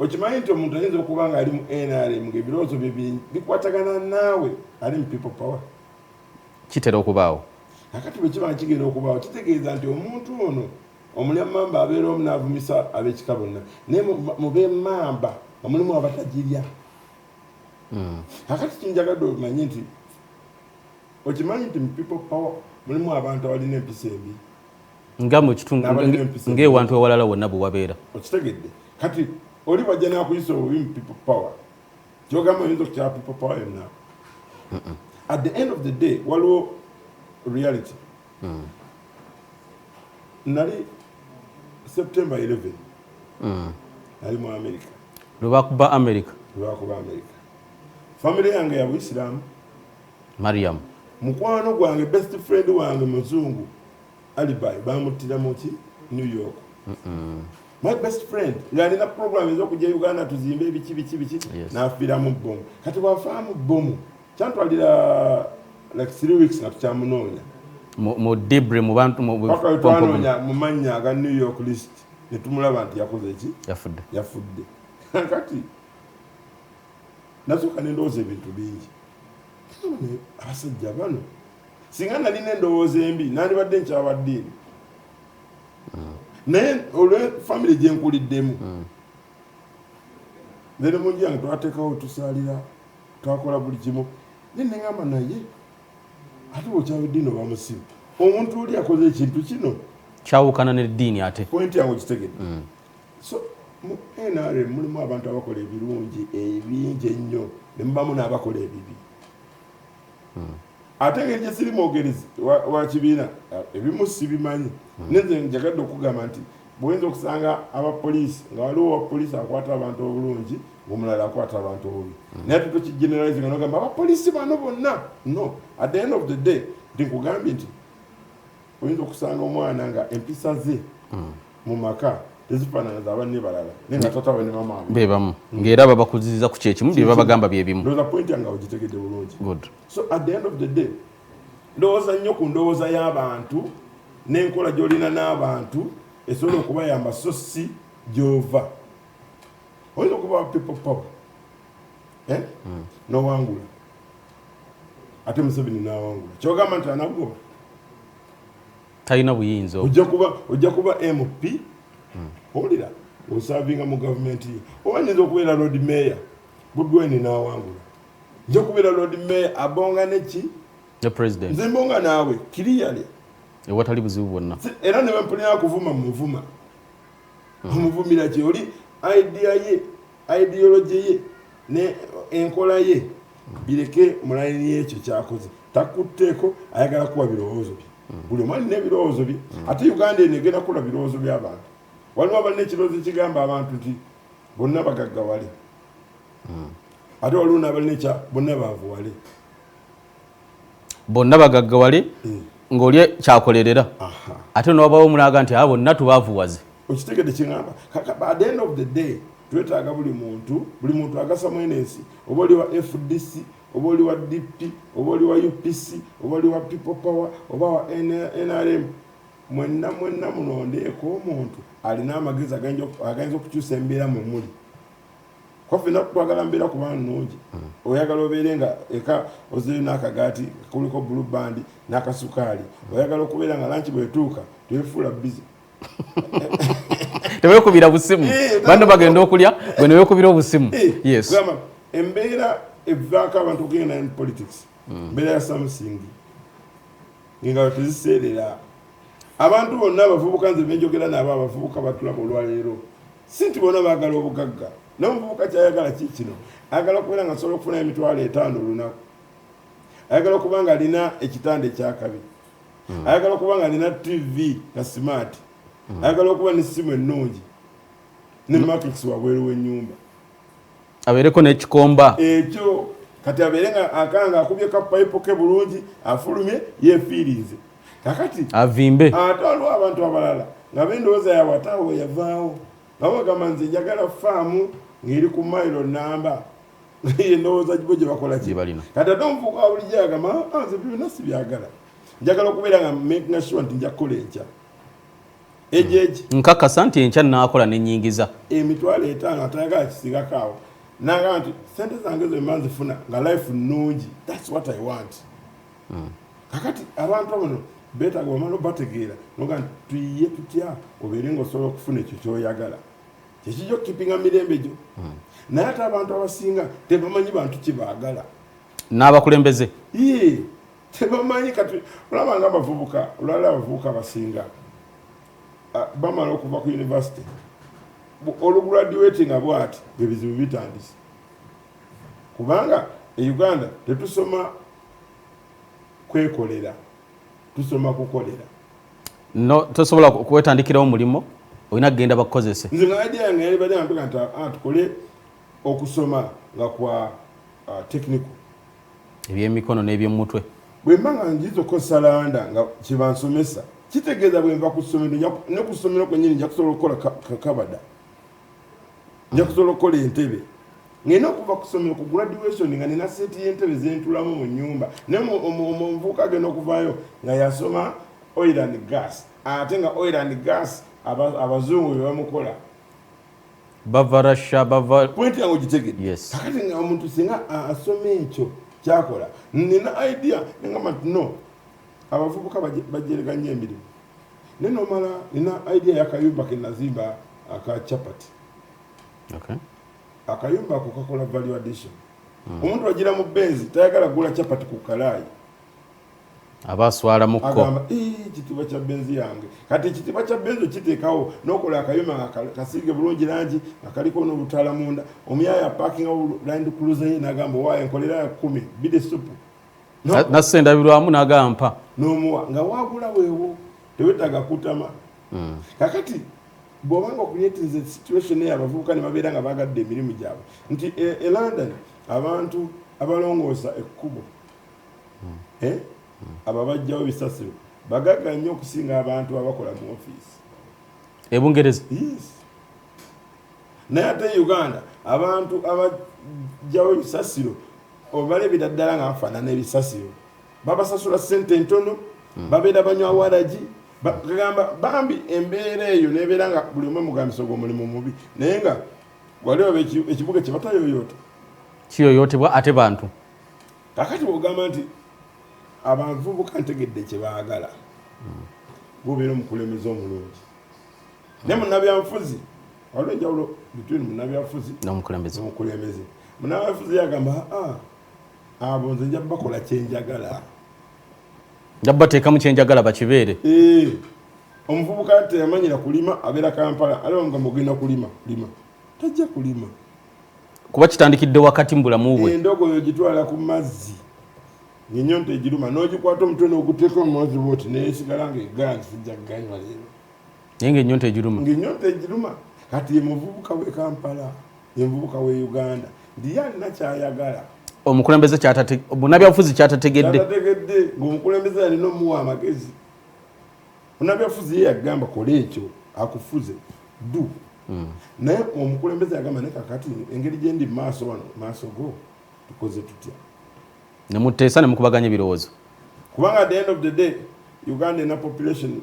okimanyi nti omuntu ayinza okuba nga ali mu NRM ng'ebirowoozo bye bikwatagana naawe ali mu people power kitera okubaawo akati bwe kiba kigenda okubaawo kitegeeza nti omuntu ono omulyamamba abeera omu n'avumisa ab'ekika bonna naye mu b'emmamba omulimu abatagirya akati kinjagadde omanyi nti okimanyi nti mu people power mulimu abantu abalina empisa embi nga mu kitundu ng'ewantu ewalala wonna bwe wabeera okitegedde kati oli bajja n'akuyisa obubi mu people power kyogamba oyinza okukyala people power yonna at the end of the day waliwo reality nali September 11 nali mu America lwebakuba America family yange ya Buisiramu Mariam mukwano gwange best friend wange muzungu alibai bamutira muki New York my best friend yalina program ez'okujja Uganda tuzimbe biki n'afiira mu bomu kati bw'afaa mu bomu kyantwalira like 3 weeks nga tukyamunoonya mu debre mu bantu twanoonya mu mannya aga New York list ne tumulaba nti yakoze ki yafudde kati nasooka n'endowooza ebintu bingi abasajja bano singa nalina endowooza embi nandibadde nkyawa ddiini naye olwe family gyenkuliddemu nene mungi yange twateekawo tusaalira twakola buli kimu neneŋamba naye ate bwokyawa eddiini oba musibu omuntu oli akoze ekintu kino kyawukana n'eddiini ate pointi yange okitegedde so mu NRM mulimu abantu abakola ebirungi ebingi ennyo ne mubamu n'abakola ebibi ate engeri gye siri mwogerezi wa kibiina ebimu sibimanyi nenze njagadde okugamba nti bw'oyinza okusanga abapoliisi nga waliwo abapoliisi akwata abantu obulungi ng'omulala akwata abantu obubi naye ate tokigeneralizinga nogamba abapoliisi bano bonna no at the end of the day nkugambye nti oyinza okusanga omwana nga empisa ze mu maka tezifaanana za banne balala naye nga tata we ne mama bebamu ng'era babakuziriza ku kyekimu bye babagamba bye bimu ndowooza point yange ogitegedde bulungi good so at the end of the day ndowooza nnyo ku ndowooza y'abantu n'enkola gy'olina n'abantu esobola okubayamba so si gy'ova oyinza okuba people power n'owangula ate Museveni n'awangula kyogamba nti anagoba talina buyinza ojja kuba MP olira osavinga mu gavumenti oba nyinza okubeera Lord Mayor Bobi Wine n'awangula nja kubeera Lord Mayor abonga neki the president nze mbonga naawe clearly ewatali buzibu bwonna era ne bampulira kuvuma muvuma omuvumira ki oli ideology ye ne enkola ye bireke mu layini y'ekyo kyakoze takutteeko ayagala kuwa birowoozo bye buli omu alina ebirowoozo bye ate Uganda eno egenda kukola birowoozo by'abantu waliwo abalina ekirowoozo kigamba abantu nti bonna bagaggawale ate waliwo n'abalina ekya bonna baavuwale bonna bagaggawale ng'oli kyakolerera ate n'obawo omulaga nti abo bonna tubaavuwaze okitegedde kingamba at the end of the day twetaaga buli muntu agasa mwenensi oba oli wa FDC oba oli wa DP oba oli wa UPC oba oli wa people power oba wa NRM mwenna munondeeko omuntu alina amagezi agayinza okukyusa embeera mwe muli Kofi na kwagala mbera ku bana nungi. Oyagala obeere nga eka ozeyo n'akagaati kuliko blue band n'akasukali. Oyagala okubeera nga lunch bwetuuka twefuula busy. Tewekubira busimu. Bano bagenda okulya bwe newekubira obusimu. Yes. Gama embeera evaako abantu okugenda in politics. Mbeera ya something. Nga tuziseerera. Abantu bonna abavubuka nze benjogera nabo abavubuka batulaba olwaleero. Sinti bonna baagala obugagga. N'omuvubuka kyayagala kikino. Ayagala okubeera nga asobola okufuna emitwalo 5 olunaku. Ayagala okuba nga alina ekitanda ekyakabi. Ayagala okuba nga alina TV na smart. Ayagala okuba n'essimu ennungi. Ne matrix wabweru w'ennyumba. Abeereko n'ekikomba. Ekyo kati abeere nga akanga akubye ka pipe ke bulungi afulumye yeefiirize. Kakati avimbe. Ate waliwo abantu abalala nga b'endowooza yaabwe ataawo yavaawo. Nga bagamba nze njagala faamu ng'eri ku mayiro namba. Endowooza gye bakola ki? Kati ate omuvubuka wa bulijjo agamba nze byonna sibyagala. Njagala okubeera nga making sure nti nja kukola enkya. Ejeji. Nkakasa nti enkya naakola n'ennyingiza. Emitwalo 5 atayagala kisingako awo. Nagamba nti sente zange ze mba nzifuna nga life nnungi. That's what I want. Kakati abantu abono beetaaga bamala obategeera noga nti tuyiye tutya obeere ng'osobola okufuna ekyo ky'oyagala. Kyekijja okukipinga mirembe gyo. Naye ate abantu abasinga tebamanyi bantu kye baagala. N'abakulembeze. Tebamanyi kati olaba nga abavubuka olwala abavubuka abasinga bamala okuva ku university olugraduating bwati ebizibu bitandise. Kubanga e Uganda tetusoma kwekolera, tusoma kukolera. No, tosobola kwetandikirawo omulimu olina kugenda bakukozese. Nze nga idea yange yali badde ambuga nti tukole okusoma nga kwa technical. Ebyemikono n'ebyomutwe. Bwe mba nga njiza okukosalanda nga kibansomesa kitegeeza bwe nva ku ssomero ne ku ssomero kwennyini nja kusobola okukola kakabada. Nja kusobola okukola entebe. Ngenda okuva ku ssomero ku graduation nga nina seeti y'entebe zentulamu mu nnyumba. Ne omuvubuka agenda okuvaayo nga yasoma oil and gas. Ate nga oil and gas abazungu bye bamukola. Bava Russia, bava... Pointi yangu gitegedde. Yes. Kakati nga omuntu singa asome ekyo kyakola. Nina idea ngamba nti no. Abavubuka bajereganya emirimu. Neno mala nina idea y'akayumba ke nazimba aka chapati. Okay. Akayumba ako kakola value addition. Omuntu agira mu benzi tayagala gula chapati ku kalaayi. Abaswala mukko. Agamba kitiba kya benzi yange. Kati kitiba kya benzi kitekawo n'okola akayumba kasige bulungi langi akaliko n'obutala munda. Omuyaya parking Land Cruiser n'agamba waaye nkolera ya 10 bide supu. Nasendabirwamu n'agampa. N'omuwa nga wagula weewo tewetaga kutama. Kakati bw'obanga okuyeetiriza situation y'abavubuka ne babeera nga bagadde emirimu gyabwe nti e London abantu abalongoosa ekkubo ababajjawo ebisasiro bagagga nnyo okusinga abantu abakola mu ofiisi. Ebungereza? Yes. Naye ate Uganda abantu abajjawo ebisasiro obalebera ddala nga bafaanana ebisasiro babasasula ssente ntono babeera banywa waragi bagamba bambi embeera eyo nebeera nga buli omwe mugambisa ogw'omulimu mubi naye nga waliwo ekibuga kye batayoyoota kiyoyootebwa ate bantu. Kakati bw'ogamba nti abavubuka ntegedde kye baagala gubeera omukulembeze omulungi. Naye munnabyanfuzi waliwo enjawulo between munnabyanfuzi n'omukulembeze. Munnabyanfuzi yagamba abo nze nja bakola kyenjagala. Nja bateekamu kyenjagala bakibeere. Omuvubuka teyamanyira kulima abeera Kampala aliwo nga mugenda kulima tajja kulima kuba kitandikidde wakati mu bulamu bwe. Endogoyo gitwala ku mazzi ng'ennyonta egiruma n'ogikwata omutwe n'oguteeka mu mazzi bwoti neesigala ng'eggala sijja kuganywa leero. Naye ng'ennyonta egiruma. Ng'ennyonta egiruma kati ye muvubuka w'e Kampala ye muvubuka w'e Uganda ndiye alina kyayagala. Omukulembeze munnabyabufuzi kyatategedde ng'omukulembeze alina omuwa amagezi. Munnabyabufuzi ye yagamba kola ekyo akufuze du. Naye omukulembeze yagamba ne kakati engeri gye ndi maaso wano maaso go tukoze tutya. Ne muteesa ne mukubaganya ebirowoozo. Kubanga at the end of the day Uganda ena population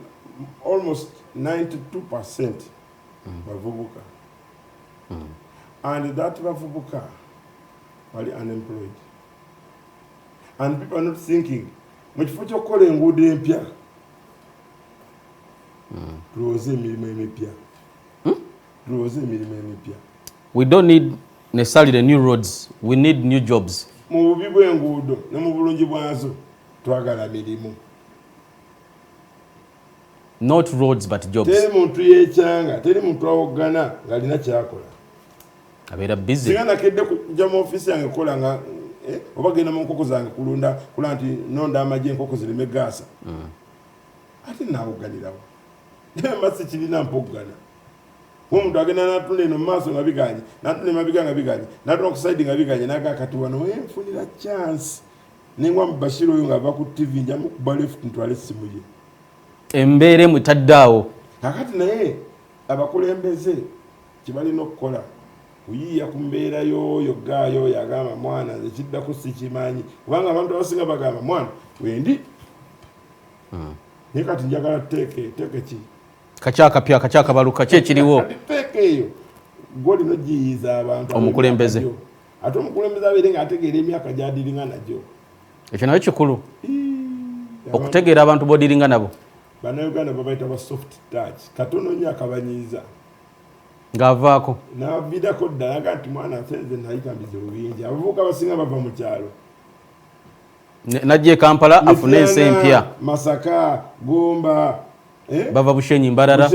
almost 92% bavubuka. and that bavubuka bali unemployed and people are not thinking mu kifo ky'okukola enguudo empya tulowooza emirimu emipya tulowooza emirimu emipya. We don't need necessarily the new roads, we need new jobs. Mu bubi bw'enguudo ne mu bulungi bwazo twagala mirimu. Not roads but jobs. Teri muntu yeekyanga, teri muntu awoggana ng'alina kyakola. Abeera busy. Singa nakedde kujja mu ofiisi yange kukola nga oba genda mu nkoko zange kulunda nti nonda amagye enkoko zireme gaasa. Ate naawogganirawo. Masi kirina mpoggana. Omuntu agenda n'atunda eno mu maaso nga biganye, n'atunda emabega nga biganye, n'atunda ku sayidi nga biganye, n'agaa kati wano wenfunira chance. Nengwa mu Bashir oyo ng'ava ku TV njamu kuba left ntwale essimu ye. Embeere mutaddaawo. Kakati naye abakulembeze kibalina okukola kuyiiya ku mbeera y'oyo gaayo yagamba mwana nze kiddako sikimanyi kubanga abantu abasinga bagamba mwana wendi naye kati njagala teeke ki kakyakapya kakyakabaluka ki ekiriwo teeke eyo gwolina ogiyiiza abantu omukulembeze ate omukulembeze abeere ng'ategeera emyaka gy'adiringa nagyo ekyo nayo kikulu okutegeera abantu b'odiringa nabo. Bannayuganda babayita ba soft touch katono nnyo akabanyiiza ng'avaako n'aviirako ddala aga nti mwana nsenze nayita bizibu bingi abavubuka abasinga bava mu kyalo najja e Kampala afune ensi empya Masaka Gomba bava Bushenyi Mbarara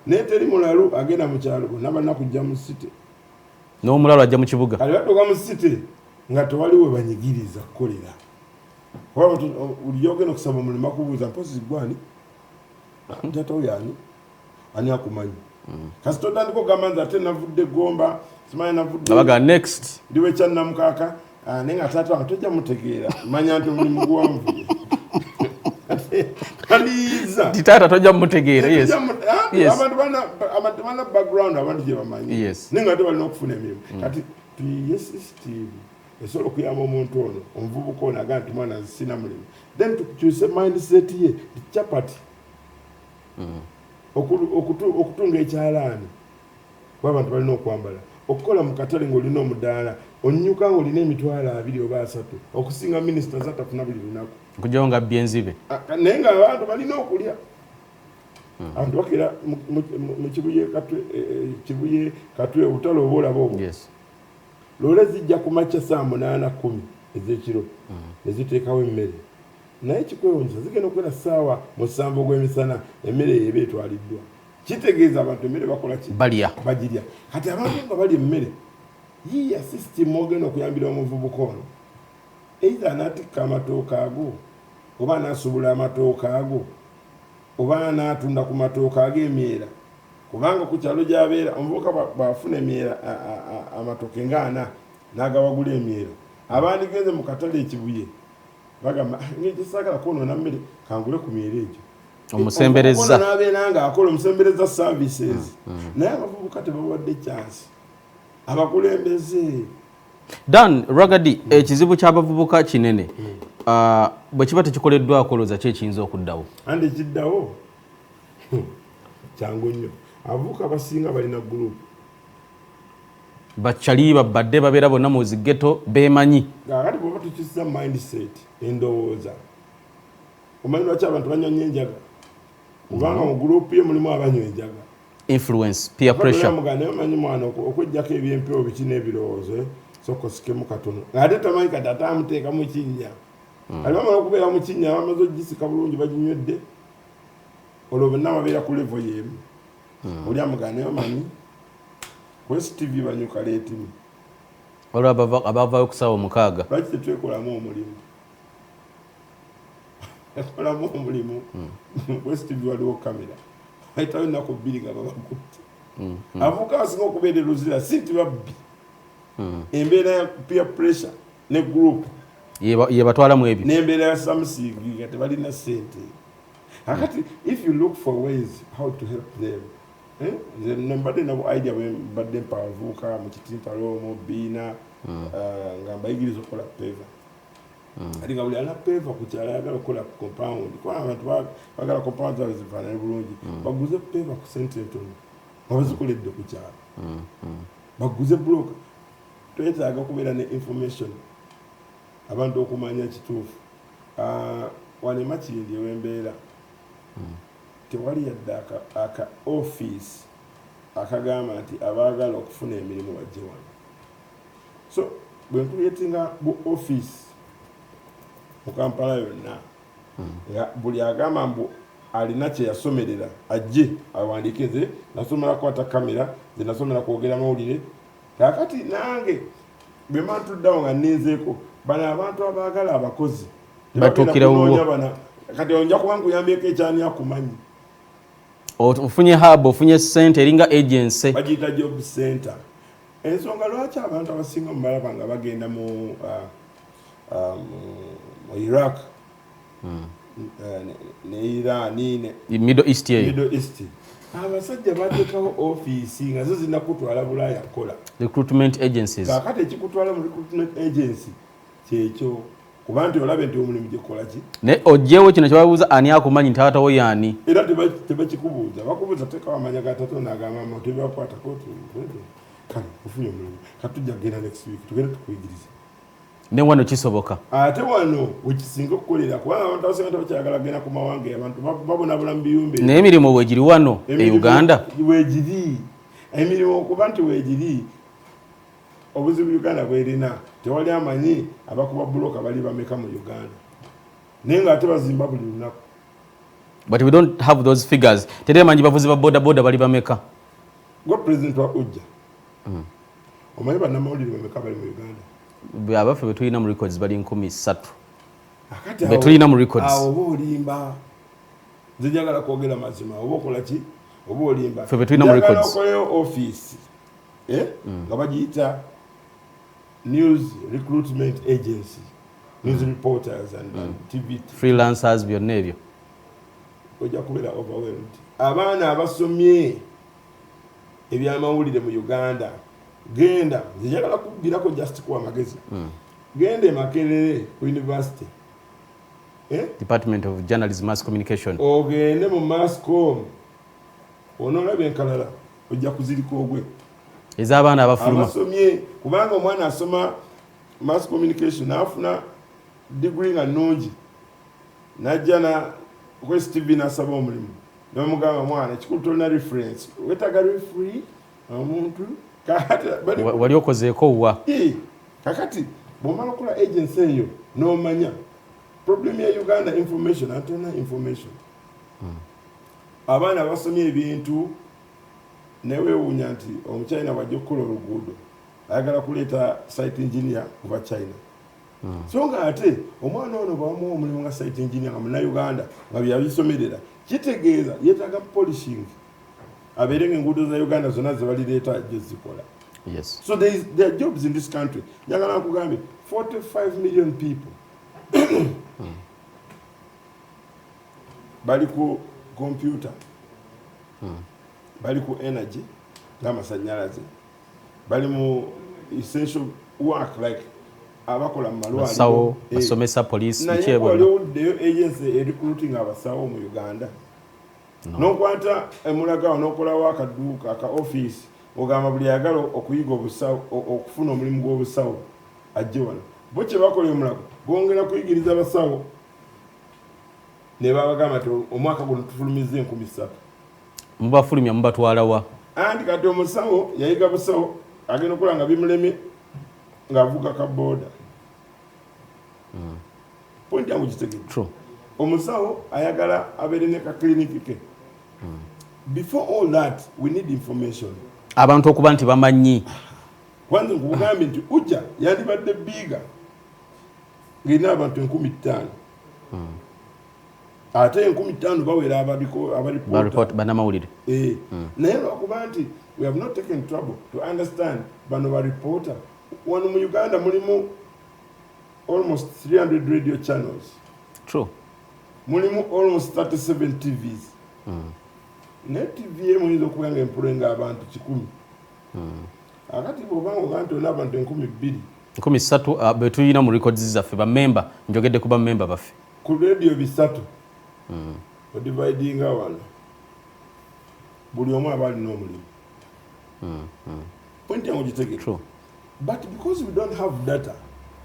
naye teri mulalu agenda mu kyalo bonna balina kujja mu city n'omulalu ajja mu kibuga kale batuuka mu city nga tewaliwo banyigiriza kukolera bulijjo ogenda okusaba omulimu akubuuza mpozi gwani tata oyo ani akumanyi kasi totandika ogamba nze ate navudde Gomba simanyi navudde abaga next ndiwe kyannamukaaka naye nga taata wange tojja mutegeera manya nti omulimu gwanvuye aliiza titaata tojja mutegeera. Yes, abantu bana background abantu gye bamanyi naye nga ate balina okufuna emirimu kati tuyiye system esobola okuyamba omuntu ono omuvubuka ono agaa nti mwana sina mulimu then tukyuse mindset ye chapati okutunga ekyalaani kuba abantu balina okwambala okukola mu katale ng'olina omudaala onyuka ng'olina emitwalo 2 oba 3 okusinga minisita zatafuna buli lunaku okugyawo nga byenzibe naye nga abantu balina okulya abantu bakera mu kibuye katwe obutale oba olaba obwo loole zijja ku makya 8:10 ez'ekiro neziteekawo emmere naye kikwewuunyisa zigenda okubeera ssaawa 7 ogw'emisana emmere eyo eba etwaliddwa kitegeeza abantu emmere bakola ki bagirya kati abantu nga bali emmere yiiya sisitimu ogenda okuyambira omuvubuka ono eitha anaatikka amatooka ago oba anaasubula amatooka ago oba anaatunda ku matooka ag'emyera kubanga ku kyalo gy'abeera omuvubuka bw'afuna emyera amatooke nga 4 n'agawagula emyera abandigenze mu katale ekibuye bagamba ngekisaagala kwonoona mmere kangule ku myera egyo omusembereza n'abeera ng'akola omusembereza services naye abavubuka tebawadde chance abakulembeze. Dan Ragadi ekizibu ky'abavubuka kinene bwe kiba tekikoleddwako olowooza ki ekiyinza okuddawo? Andi ekiddawo kyangu nnyo abavubuka abasinga balina gurupu bakyali babadde babeera bonna mu zigeto beemanyi kakati bwoba tukisa mindset endowooza omanyi lwaki abantu banyonya enjaga kubanga mu gurupu ye mulimu abanywa enjaga influence peer pressure naye omanyi mwana okwejjako ebyempewo biki n'ebirowoozo sooka osikemu katono ng'ate tamanyi kati ate amuteeka mu kinnya alibamala okubeera mu kinnya bamaze ogisika bulungi baginywedde olwo bonna babeera ku levo y'emu oli amugana naye omanyi West TV banyuka leetimu olwo abavayo ku ssaawa 6 lwaki tetwekolamu omulimu ekolamu omulimu West TV waliwo kamera bayitawo ennaku 2 nga babakutte avuka asinga okubeera eruzira si nti babbi embeera ya peer pressure ne group ye batwalamu ebyo n'embeera ya samusing nga tebalina ssente akati if you look for ways how to help them nze mbadde nabo idea mbadde mpavuuka mu kitimpalo mu biina nga mbayigiriza okukola peva ati nga buli alina peva ku kyalo ayagala okukola compound kuba abantu bagala compound zaabwe zifaanane bulungi baguze peva ku sente entono nga bazikoledde ku kyalo baguze broker twetaaga okubeera ne information abantu okumanya kituufu wano Makindye wembeera tewali yadde aka office akagamba nti abaagala okufuna emirimu bajje wano so bwe nkuleetinga bu office mu Kampala yonna nga buli agamba mbu alina kye yasomerera ajje awandiike nze nasomera kukwata kamera nze nasomera kwogera mawulire kakati nange bwe mantuddawo nga nninzeeko bano abantu abaagala abakozi batuukirawo kati onja kuba nkuyambyeko ekyani akumanyi ofunye hub ofunye ssente eringa agency bagiyita job center ensonga lwaki abantu abasinga mu balaba nga bagenda mu Iraq ne Iran ne Middle East abasajja bateekawo ofiisi nga zo zinakutwala Bulaaya kukola recruitment agencies kakati ekikutwala mu recruitment agency kyekyo kuba nti olabe nti omulimu gyekola ki ne ojjeewo kino kyebabuuza ani akumanyi nti taatawo yaani era tebakikubuuza bakubuuza teekawo amanya ga taata naagamba tebakwatako kale ofunye omulimu katujja kugenda next week tugende tukuyigirize ne wano kisoboka ate wano wekisinga okukolera kubanga abantu abasinga tebakyagala kugenda ku mawanga abantu babonabula mu biyumba naye emirimu weegiri wano e Uganda weegiri emirimu okuba nti weegiri obuzibu Uganda bwerina tewali amanyi abakuba buloka bali bameka mu Uganda naye nga ate bazimba buli lunaku but we don't have those figures tetemanyi bavuzi ba boda bali bameka gwe president wa ujja omanyi bannamawulire bameka bali mu Uganda abaffe betulina mu records bali 13 akati betulina mu records awo oba olimba nze njagala kwogera mazima oba okola ki oba olimba ffe betulina mu records okolayo office nga bagiyita news recruitment agency news reporters and TV freelancers byonna ebyo ojja kubeera overwhelmed abaana abasomye ebyamawulire mu Uganda genda njagala kubirako just kuwa magezi genda e Makerere ku university Department of Journalism Mass Communication ogende mu Masscom onoolaba enkalala ojja kuzirika ogwe ez'abaana abafuluma abasomye kubanga omwana asoma mass communication afuna degree nga nnungi najja na West TV nasaba omulimu nomugamba mwana ekikulu tolina reference wetaga referee omuntu wali okozeeko wa kakati bwomala okola agency eyo n'omanya problem ya Uganda information atona information abaana basomye ebintu neweewuunya nti omuchina wajja okukola oluguudo ayagala kuleeta site engineer kuva China so nga ate omwana ono bwamuwa omulimu nga site engineer nga munnauganda nga byabisomerera kitegeeza yeetaaga polishing abeere ng'enguudo za Uganda zonna ze balireeta ajjo zikola yes so there are jobs in this country njagala nkugambye 45 million people bali ku computer bali ku energy ng'amasannyalaze bali mu essential work like abakola mu malwaliro basomesa police bikyebona naye agency recruiting abasawo mu Uganda n'okwata emulagawo n'okolawo akaduuka aka office ogamba buli ayagala okuyiga obusawo okufuna omulimu gw'obusawo ajje wano bo kye bakola omulago bongera kuyigiriza abasawo ne babagamba nti omwaka guno tufulumiza 13,000 mubafulumya mubatwalawa anti kati omusawo yayiga busawo agenda okukola nga bimuleme ng'avuga ka boda point yangu kitegedde omusawo ayagala abeere ne ka clinic ke before all that we need information abantu okuba nti bamanyi kwanza nkugambye nti ujja yandibadde biiga ng'erina abantu 5,000 ate 5,000 bawera abaripota bannamawulire naye lwakuba nti we have not taken trouble to understand bano baripota wano mu Uganda mulimu almost 300 radio channels mulimu almost 37 TVs ne TV emu oyinza okuba nga empulenga abantu 100 akati bw'obanga ogaa nti olina abantu 2,300 betulina mu records zaffe bamemba njogedde ku bamemba baffe ku radio 3 odividinga wano buli omu aba alina omulimu point yangu gitegeke. True. But because we don't have data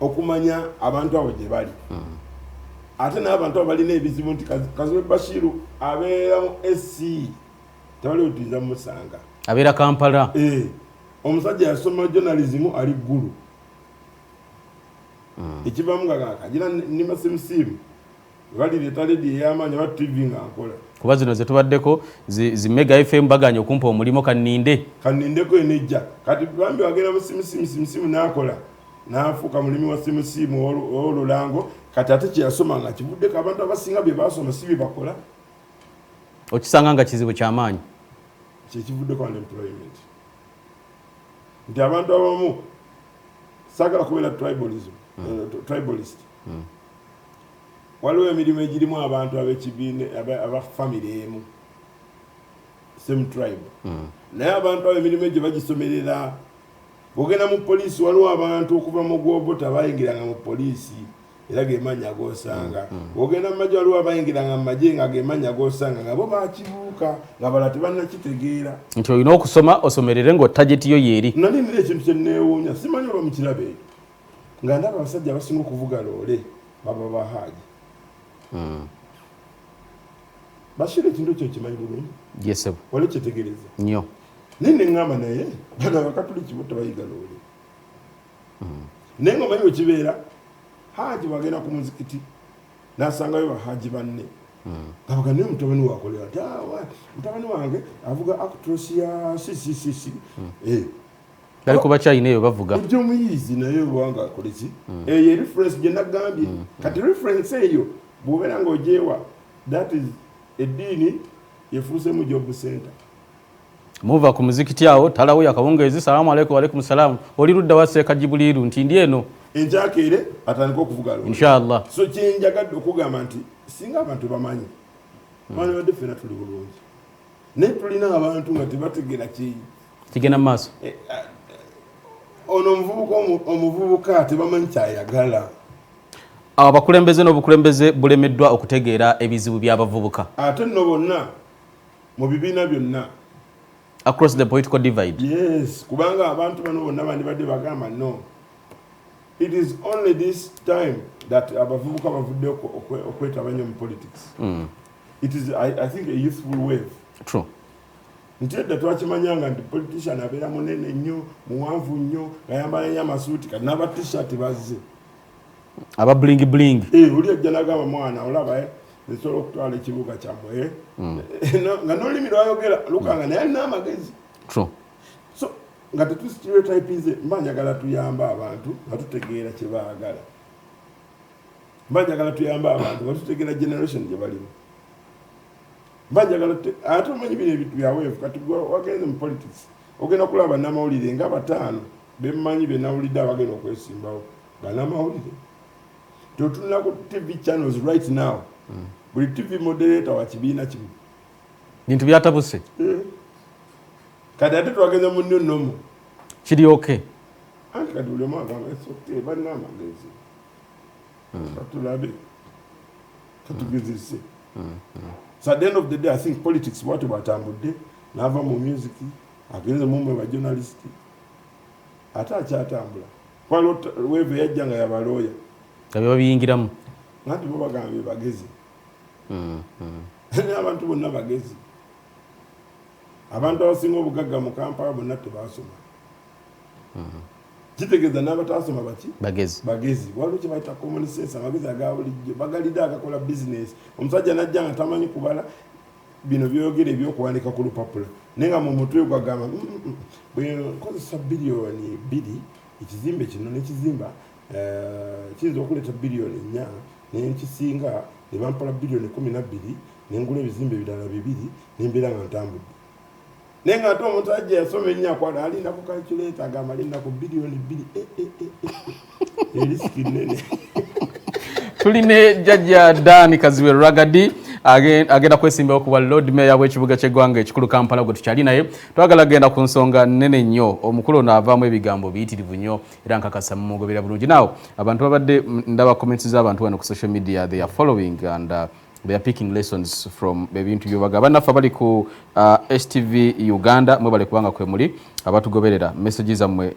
okumanya abantu abo gye bali ate n'abantu abalina ebizibu nti Kazibe Bashiru abeera mu SC tebali utiliza musanga abeera Kampala omusajja yasoma journalism ali ggulu ekibamu gakaka gira nima simu bali letaledi ey'amaanyi ba TV nga nkola kuba zino ze tubaddeko zi Mega FM baganya okumpa omulimo kanindeko enejja kati bambi wagenda mu simu n'akola n'afuuka mulimi wa simu olulango kati ate kyeyasoma nga kivuddeko abantu abasinga bye basoma si bye bakola okisanga nga kizibu ky'amaanyi kyekivuddeko unemployment nti abantu abamu saagala kubeera tribalist waliwo emirimu egirimu abantu ab'ekibiina aba family emu same tribe naye abantu abo emirimu egyo bagisomerera bw'ogenda mu poliisi waliwo abantu okuva mu gwobota bayingiranga mu poliisi era gemanya agosanga bw'ogenda mu magye waliwo abayingiranga mu magye nga gemanya agosanga nga bo bakibuuka nga bala tebannakitegeera nti olina okusoma osomerere ng'otageti yo yeeri nali nira ekintu kye neewuunya simanyi oba mu kirabe ekyo nga ndaba abasajja abasinga okuvuga loole baba bahaaji Bashiru ekintu ekyo kimanyi bulungi yesebo wali kyetegereza nnyo naye ne ŋŋamba naye bano abakatuliki bo tebayiga loole naye nga omanyi wekibeera haaji bwagenda ku muzikiti n'asangayo bahaaji banne kabaga naye mutabani wakolera nti mutabani wange avuga actros ya ccc bali kuba kyayina eyo bavuga ebyomuyizi naye obwanga akoleki eyo reference gye nagambye kati reference eyo bw'obeera ng'ogyewa that is eddiini yefuuse mu job center muva ku muzikiti awo talawo yakawungeezi salamu aleikum waalaikum salamu oli ludda wa Seeka Jibuliru nti ndi eno enkyakere atandika okuvuga lo inshallah so kyenjagadde okugamba nti singa abantu bamanyi mani badde ffena tuli bulungi naye tulina abantu nga tebategeera kigenda mu maaso ono omuvubuka tebamanyi kyayagala abakulembeze n'obukulembeze bulemeddwa okutegeera ebizibu by'abavubuka ate nno bonna mu bibiina byonna across the political divide yes kubanga abantu bano bonna bandibadde bagamba no it is only this time that abavubuka bavudde okwetabanya mu politics it is I think a youthful wave true nti edda twakimanyanga nti politician abeera munene nnyo muwanvu nnyo ngayambala nnyo amasuuti kati n'aba t-shirt bazze aba bling bling oli ajja nagamba mwana olaba nsobola okutwala ekibuga kyammwe nga n'olulimi lwayogera lukanga naye alina amagezi true so nga tetustereotypize mba njagala tuyamba abantu nga tutegeera kye baagala mba njagala tuyamba abantu nga tutegeera generation gye balimu mba njagala ate omanyi bino ebintu byaweevu kati wagenze mu politics ogenda kulaba bannamawulire nga bataano bemmanyi benawulidde abagenda okwesimbawo bannamawulire totunula ku TV channels right now buli TV moderator wa kibiina kimu bintu byatabuse kati ate twagenda mu nnyo nnomo kiri okay anti kati buli omu agamba esokte balina amagezi katulabe katugezese so at the end of the day I think politics bwate bwatambudde n'ava mu music agenze mumwe ba journalist ate akyatambula kwaliwo weeve yajja nga yabalooya nga babiyingiramu nanti bo bagambye bagezi n'abantu bonna bagezi abantu abasinga obugagga mu Kampala bonna tebasoma kitegeeza n'abatasoma baki bagezi waliwo kye bayita common sense amagezi aga bulijjo bagalidde agakola business omusajja najja nga tamanyi kubala bino byogera ebyokuwandika ku lupapula naye nga mu mutwe gwagamba bwekozesa biliyoni 2 ekizimbe kino nekizimba kiyinza okuleeta biliyoni 4 naye nkisinga ne bampala biliyoni 12 nengula ebizimbe ebirala 2 nembeera nga ntambudde naye nga ate omusajja yasoma ennyakwala alinda ku calculator agamba alinda ku biliyoni 2 erisiki nene tuline jjajja Dani Kazibe Ragadi agenda kwesimbawo kuba Lord Mayor w'ekibuga ky'eggwanga ekikulu Kampala gwe tukyali naye twagala genda ku nsonga nnene nnyo omukulu ono avaamu ebigambo biyitirivu nnyo era nkakasa mumugobera bulungi naawe abantu babadde ndaba comments z'abantu wano ku social media they are following and they are picking lessons from ebintu byobaga bannaffe bali ku STV Uganda mwe bali kubanga kwe muli abatugoberera messages zammwe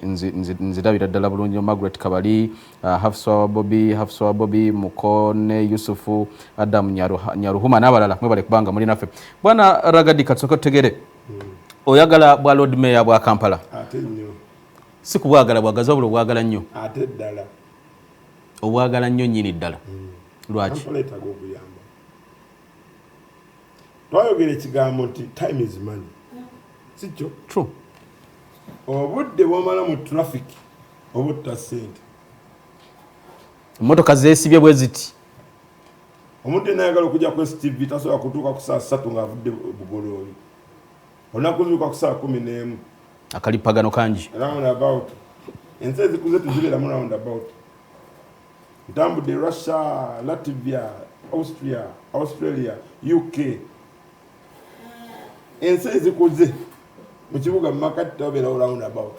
nzirabira ddala bulungi. Margaret Kabali, Hafsa Bobby Mukone, Yusufu Adam Nyaruhuma n'abalala mwe bali kubanga muli naffe. Bwana Ragadi Katsoka tegere oyagala bwa Lord Mayor bwa Kampala ate nnyo si kubwagala bwagaza obwo bwagala nnyo ate ddala obwagala nnyo nnyini ddala lwaki Kampala etaaga okuyamba. Twayogera ekigambo nti time is money si kyo? True. Obudde bw'omala mu traffic obutta ssente. Emmotoka zeesibye bwe ziti Omuntu enayagala okujja ku STV tasobola kutuuka ku saa 3 ng'avudde bugoloobi. Olunaku lutuuka ku saa 11. akalipagano kangi. Roundabout. Ensi ezikuze tuzibeeramu roundabout. Ntambudde Russia, Latvia, Austria, Australia, UK. Ensi ezikuze mu kibuga mu makati tabeerawo roundabout.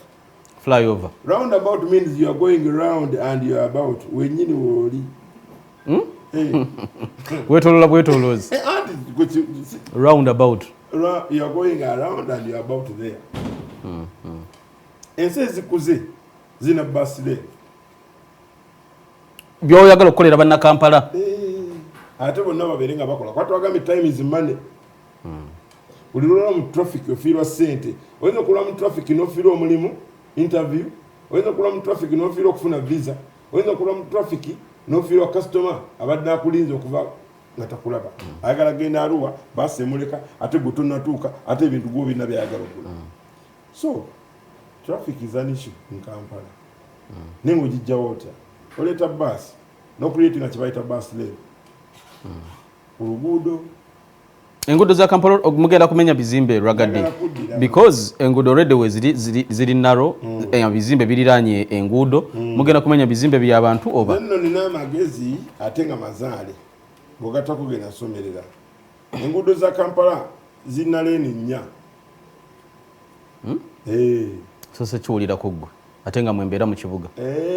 Flyover. Roundabout means you are going around and you are about. Wenyini wooli. Wetolola bwetolozi. Roundabout. You are going around and you are about there. Ensi ezikuze zina bus lane. Byoyagala okukolera banna Kampala. Ate bonna babeere nga bakola. Kwati wagambe time is money. Buli lwolwa mu traffic ofiirwa ssente. Oyinza okulwa mu traffic n'ofiirwa omulimu interview. Oyinza okulwa mu traffic n'ofiirwa okufuna visa. Oyinza okulwa mu traffic n'ofiirwa customer abadde akulinze okuva nga takulaba. Ayagala genda Arua basi emuleka ate gwe tonnatuuka ate ebintu gwo birina byayagala okula. So traffic is an issue in Kampala. Nengo ogijjawo otya? Oleeta bus n'okuleeta nga kye bayita bus lane. Oluguudo enguudo za Kampala mugenda kumenya bizimbe Ragadi because enguudo already we ziri narrow bizimbe biriraanye enguudo mugenda kumenya bizimbe by'abantu oba nno nina amagezi ate nga mazaale bw'ogatta kugenda somerera. Enguudo za Kampala zirina leeni nnya. so se kiwulirako ggwe ate nga mwembeera mu kibuga.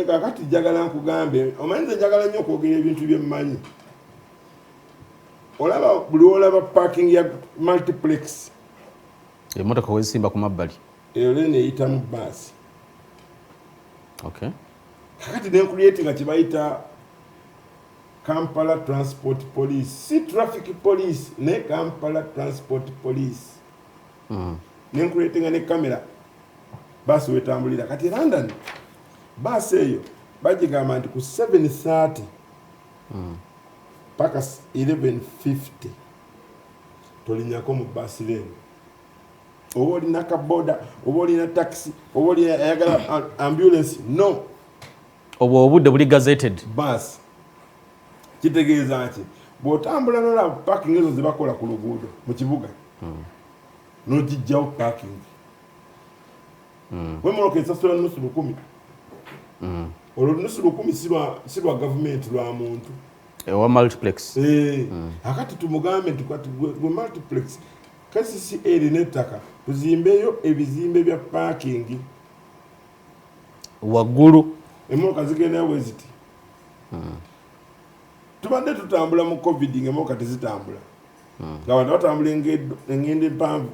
Kakati njagala nkugambe omanyi nze njagala nnyo okwogera ebintu bye mmanyi. Olaba buli olaba parking ya multiplex emmotoka wezisimba ku mabbali eyo leeni eyitamu baasi. Okay. Kakati nenkuleeti nga kyebayita Kampala Transport Police, si Traffic Police ne Kampala Transport Police. Nenkuleeti nga ne kamera baasi wetambulira. Kati London baasi eyo bagigamba nti ku 7:30 paka 11:50 tolinyako mu baasi leeni. Oba olina kaboda oba olina taxi oba olina ayagala ambulance no. obwo obudde buli gazetted Baasi kitegeeza nti bw'otambula n'olaba parking ezo ze bakola ku luguudo mu kibuga n'ogijjawo parking wemoloka esasula nusu 1,000 olwo nusu 1,000 si lwa gavumenti lwa muntu ewa multiplex. akati tumugambe nti kwati gwe multiplex KCCA n'ettaka tuzimbeyo ebizimbe bya parking waggulu emmotoka zigendayo bwe ziti. Tubadde tutambula mu covid ng'emmotoka tezitambula nga bantu batambula engendo empanvu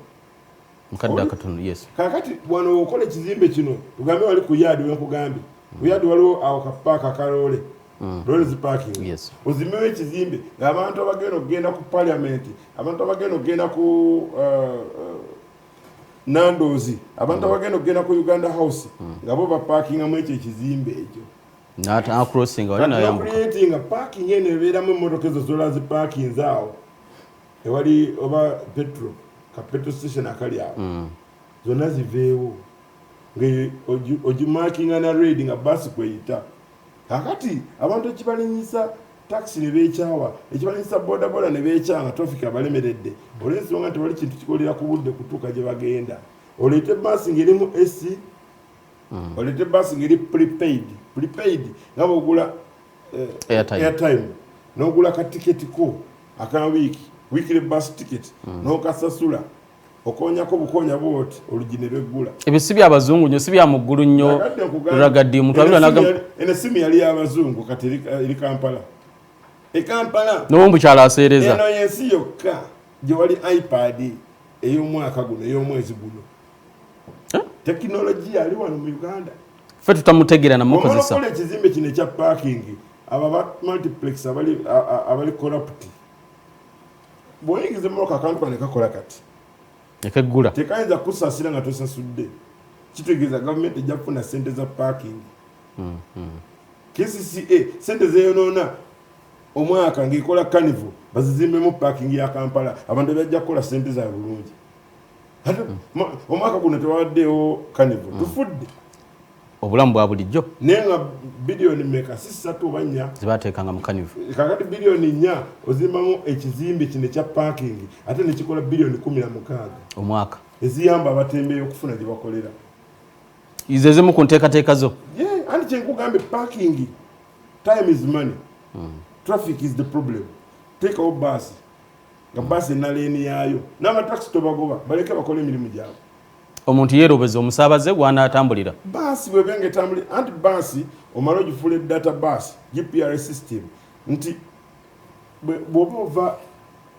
mukadde akatono. Yes. Kakati wano okola ekizimbe kino tugambe wali ku yaadi wenkugambye ku yaadi waliwo awo kapaaka akaloole rollers parking. Yes. Ozimbewo ekizimbe ng'abantu abagenda okugenda ku parliament abantu abagenda okugenda ku Nandozi abantu abagenda okugenda ku Uganda House nga bo baparkingamu ekyo ekizimbe ekyo. Nata crossing wali na yambuka. Creating parking ene ebeeramu emmotoka ezo zola zi parkings awo ewali oba petrol ka petrol station akali awo zonna ziveewo ogimarkinga na red nga basi kweyita. Kakati abantu ekibalinyisa taxi ne beekyawa ekibalinyisa bodaboda ne beekyanga traffic abalemeredde olw'ensonga nti wali kintu kikolera ku budde kutuuka gye bagenda. Oleete basi ng'erimu AC oleete basi ng'eri prepaid nga bw'ogula airtime n'ogula ka tiketi ko aka weekly bus ticket n'okasasula okonyako bukonya bwoti olugine lweggula. Ebyo si by'abazungu nnyo si bya muggulu nnyo Ragadi omuntu abira naga ene simu yali y'abazungu kati eri Kampala. Kampala n'omukyala aseereza eno yensi yokka gye wali iPad ey'omwaka guno ey'omwezi guno tekinologiya ali wano mu Uganda ffe tutamutegeera namukozesa okola ekizimbe kino ekya parking aba ba multiplex abali corrupt bw'oyingiza emmotoka akantu kano kakola kati ekeggula tekayinza kusasira nga tosasudde kitegeeza gavumenti ejja kufuna ssente za parking KCCA ssente zeyonoona omwaka ng'ekola carnival bazizimbemu parking ya Kampala abantu bajja kukola ssente za bulungi omwaka guno tewawaddeewo carnival tufudde obulamu bwa bulijjo naye nga biliyoni meka si 3 oba 4 zibateekanga mu kanivu kakati biliyoni 4 ozimbamu ekizimbe kino ekya parking ate nekikola biliyoni 16 omwaka eziyamba abatembeeyi okufuna gye bakolera izo ezimu ku nteekateeka zo anti kyenkugambe parking time is money traffic is the problem teekawo baasi nga baasi enaleeni yaayo n'amataxi tobagoba baleke bakole emirimu gyabwe omuntu yeerobeza omusaabaze gw'anaatambulira baasi bwebenge etambulira anti baasi omala ogifuula data baasi GPRS system nti bw'oba ova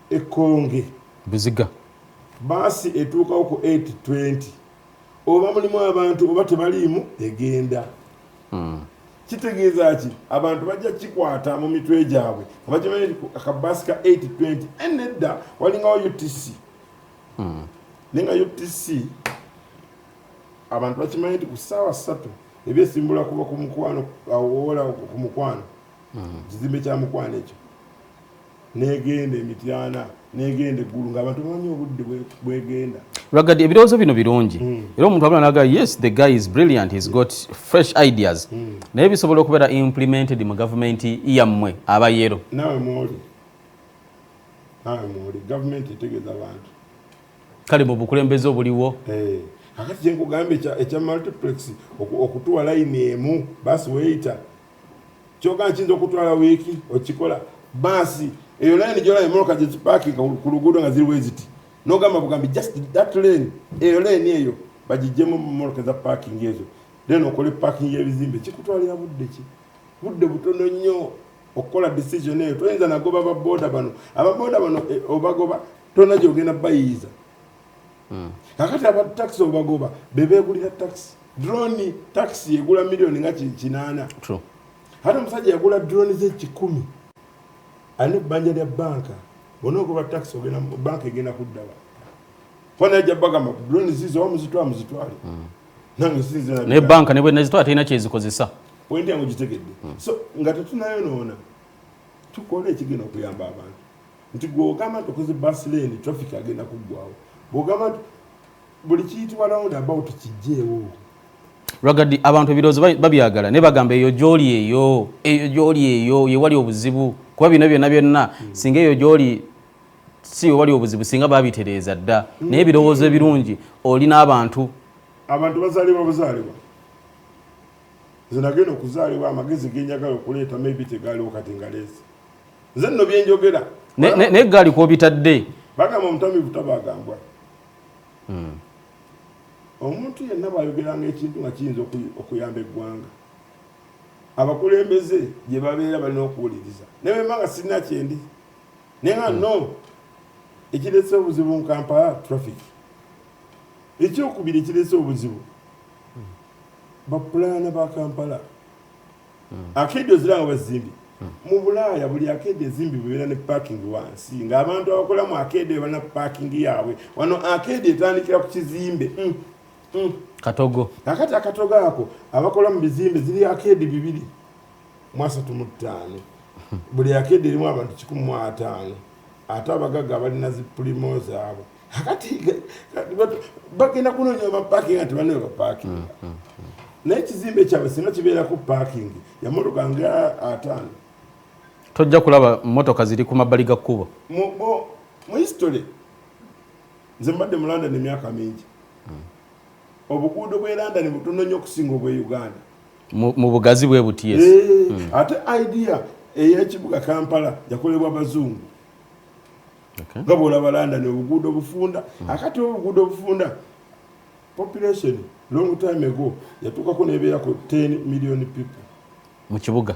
ekonge buziga baasi etuukawo ku 8:20 oba mulimu abantu oba tebaliimu egenda kitegeeza ki abantu bajja kikwata mu mitwe gyabwe abakimanyi akabaasi ka 8:20 enedda walingawo UTC naye nga UTC abantu bakimanyi nti ku ssaawa 3 ebyesimbula kuba ku mukwano awowola ku mukwano kizimbe kya mukwano ekyo negenda emityana negenda eggulu ng'abantu bamanyi obudde bwegenda Ragadi ebirowoozo bino birungi era omuntu abula naga yes the guy is brilliant he's got fresh ideas naye bisobola okubeera implemented mu gavumenti yammwe abayero nawe mwoli gavumenti etegeeza abantu kale mu bukulembeze obuliwo kakati kyenkugamba ekya multiplex okutuwa layini emu baasi weeyita kyogamba kiyinza okutwala wiiki okikola baasi eyo layini gyolaba emmotoka gye zipaakinga ku luguudo nga ziriwo eziti nogamba bugambi just that lane eyo layini eyo bagijjemu mu mmotoka za parking ezo then okole parking y'ebizimbe kikutwalira budde ki budde butono nnyo okukola decision eyo toyinza nagoba ababoda bano obagoba tonna gyogenda bayiiza kakati abataxi obagoba bebeegulira taxi drone taxi egula miliyoni nga 8 hata omusajja yagula drone ze1,000 ani bbanja lya banka bonaogoba taxi ogenda banka egenda kuddaba fana ajja bagamba drone zizo muzitwale nange sinzira naye banka ne bwe nazitwala terina kyezikozesa pointi yange gitegedde so nga tetunayonoona tukole ekigenda okuyamba abantu nti gwogamba nti okoze bus lane traffic agenda kuggwawo bwogamba nti buli kiyitibwa round about kijjeewo Ragadi abantu ebirowoozo babyagala ne bagamba eyo gy'oli eyo yewali obuzibu kuba bino byonna singa eyo gy'oli si wewali obuzibu singa babitereeza dda naye ebirowoozo ebirungi oli n'abantu bazaalibwa nze nagenda okuzaalibwa amagezi genjagala okuleeta maybe tegaaliwo kati ngaleese nze nno byenjogera naye gaali kw'obitadde bagamba omutamivu tabagambwa omuntu yenna bw'ayogeranga ekintu nga kiyinza okuyamba eggwanga abakulembeze gye babeera balina okuwuliriza naye bwemba nga sirina kyendi naye nga no ekireese obuzibu mu Kampala traffic ekyokubiri ekireese obuzibu bapulaana ba Kampala akeedi oziranga bazimbi mu Bulaaya buli akeedi ezimbi bebeera ne parking wansi ng'abantu abakola mu akeedi balina parking yaabwe wano akeedi etandikira ku kizimbe katogo kakati akatogo ako abakola mu bizimbe ziri akeedi 235 buli akeedi erimu abantu 105 ate abagaga abalina zipulimo zaabwe kakati bagenda kunoonya amaparking ati banawe baparking naye ekizimbe kyabwe singa kibeerako parking yamotoka nga 5 tojja kulaba mmotoka ziri ku mabbali ga kkubo mu history nze mbadde mu London emyaka mingi obuguudo bwe London butono nnyo okusinga obwe Uganda mu bugazi bwe buti ate idea ey'ekibuga Kampala yakolebwa abazungu nga bw'olaba London obuguudo bufunda akati obuguudo bufunda population long time ago yatuukako nebeerako 10 million people mu kibuga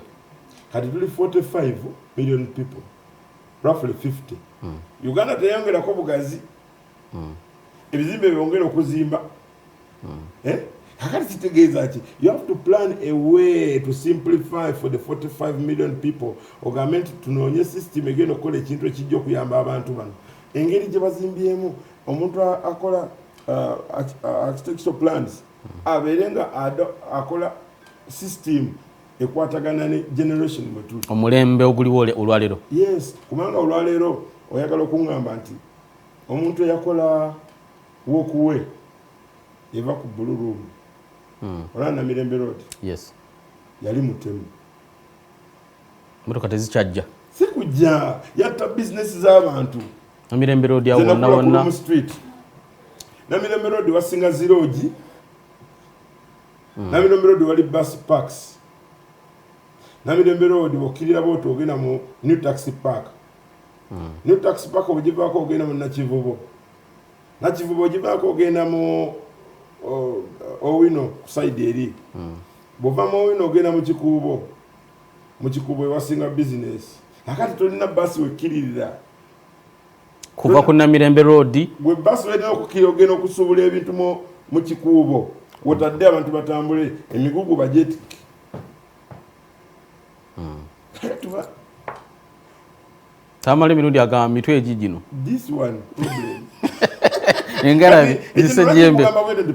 kati tuli 45 million people roughly 50 Uganda teyongerako bugazi ebizimbe byongera okuzimba kakati kitegeeza ki you have to plan a way to simplify for the 45 million people ogambe nti tunoonye system egenda okukola ekintu ekijja okuyamba abantu bano engeri gye bazimbyemu omuntu akola architectural plans abeere nga akola system ekwatagana ne generation mwetuuti omulembe oguliwo olwaleero yes kubanga olwaleero oyagala okuŋŋamba nti omuntu eyakola walkway eva ku Blue Room olana Mirembe Road yes yali mutemu motoka tezikyajja si kujja yatta bizinesi z'abantu na Mirembe Road ya wonna street na Mirembe Road wasinga zirogi na Mirembe Road wali bus parks na Mirembe Road okirira boto ogenda mu new taxi park new taxi park ogivaako ogenda mu Nakivubo ogivaako ogenda mu Owino side eri bova mu Owino ogenda mu Kikuubo ewasinga business akati tolina basi wekiririra kuva ku Namirembe Road gwe basi wena okukira ogenda okusuubula ebintu mu Kikuubo wotadde abantu batambule emigugu bajetiki tamale mirundi agamba mitwe egigino this one problem engarabi zisejjembe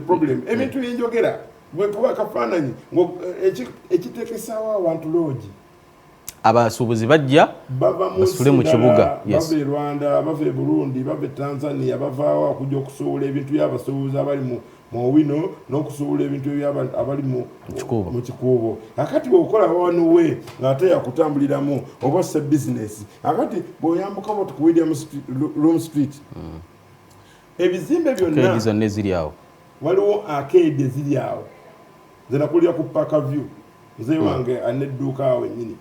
problem ebintu byenjogera gwe kuba kafaananyi ekiteekesaawo abantu loogi abasuubuzi bajja basule mu kibuga bava e Rwanda bava e Burundi bava e Tanzania bavaawo okujja okusuubula ebintu by'abasuubuzi abali mu Owino n'okusuubula ebintu abali mu Kikuubo akati bw'okola wanuwe ng'ate yakutambuliramu oba ossa bizinesi akati bw'oyambuka bwoti ku William Room Street ebizimbe byonna zonna eziri awo waliwo arcade eziri awo nze nakulira ku Parkview nze wange anedduuka awo ennyini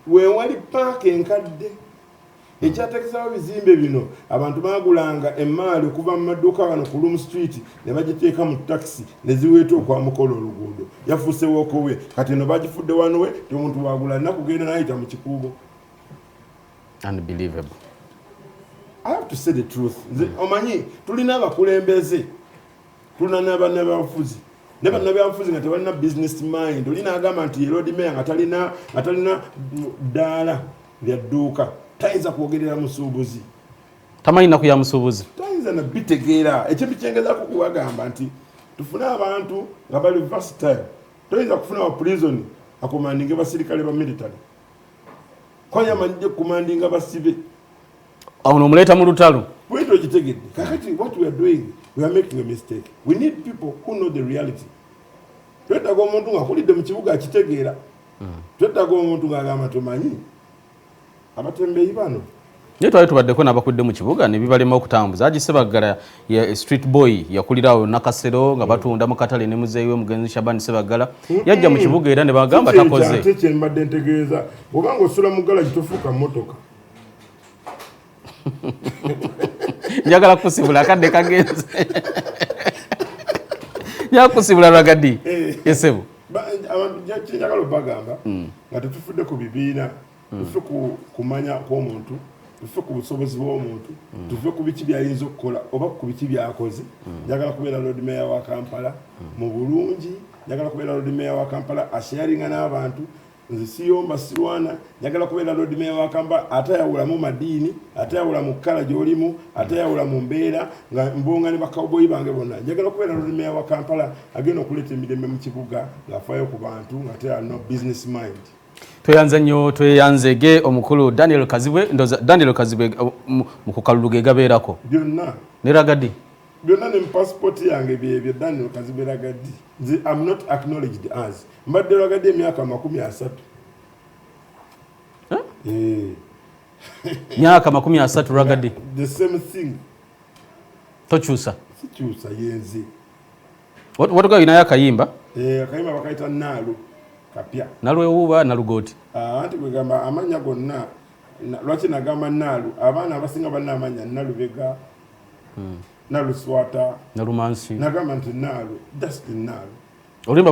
weewali paaka enkadde ekyateekesawo bizimbe bino abantu baagulanga emaali okuva mu maduuka wano ku Room Street ne bagiteeka mu taxi ne ziweeta okwamukola oluguudo yafuuse wookowe kati eno bagifudde wanuwe omuntu waagula nna kugenda n'ayita mu Kikuubo. Unbelievable. I have to say the truth. Omanyi tulina abakulembeze tulina n'abannabafuzi n'abannabafuzi nga tebalina business mind olina agamba nti road mayor nga talina ddaala lya dduuka tayinza kwogerera musuubuzi tamanyi naku ya musuubuzi tayinza nabitegeera ekintu kyengezaako kubagamba nti tufune abantu nga bali versatile toyinza kufuna wa prison akomandinga basirikale ba military kwayamanyije kumandinga basibe awo nomuleeta mu lutalo bwetyo kitegedde kakati what we are doing we are making a mistake. We need people who know the reality. Twetaaga omuntu ng'akulidde mu kibuga akitegeera twetaaga omuntu ng'agamba tumanyi abatembeeyi bano naye twali tubaddeko n'abakudde mu kibuga ne bibalema okutambuza Sebagala ya street boy yakulira awo Nakasero nga batunda mu katale ne muzeeyi Mugenzi Shabani Sebagala yajja mu kibuga era ne bagamba takoze ate kye mbadde ntegeeza obanga osula mu gala kitofuuka mmotoka njagala kusibula akadde kagenze nyakusibula Rwagadi yesebu njagala obagamba nga tetufudde ku bibiina tufe kumanya kw'omuntu tufe ku busobozi bw'omuntu tufe ku biki byayinza okukola oba ku biki byakoze njagala kubeera Lord Mayor wa Kampala mu bulungi njagala kubeera Lord Mayor wa Kampala asharinga n'abantu nze siyomba sirwana njagala kubeera Lord Mayor wa Kampala atayawula mu madiini atayawula mu kkala gy'olimu atayawula mu mbeera nga mbonga ne bakawboyi bange bonna njagala kubeera Lord Mayor wa Kampala agenda okuleeta emirembe mu kibuga ng'afaayo ku bantu ng'ate alina business mind. Tweyanze nnyo tweyanzege omukulu Daniel Kazibwe mu kukalulu ge gabeerako byonna ne Rwagadi byonna ne passport yange byebyo Daniel Kazibwe Rwagadi nze am not acknowledged as mbadde Rwagadi emyaka 30 myaka 30 Rwagadi the same thing tokyusa sikyusa yenze watuga ina yakayimba akayimba bakayita Naalu kapya nalwewuba nalugoti anti kwegamba amanya gonna lwaki nagamba Naalu abaana abasinga balina amanya Nalubega Naluswata nalumansi nagamba nti Naalu just Naalu olimba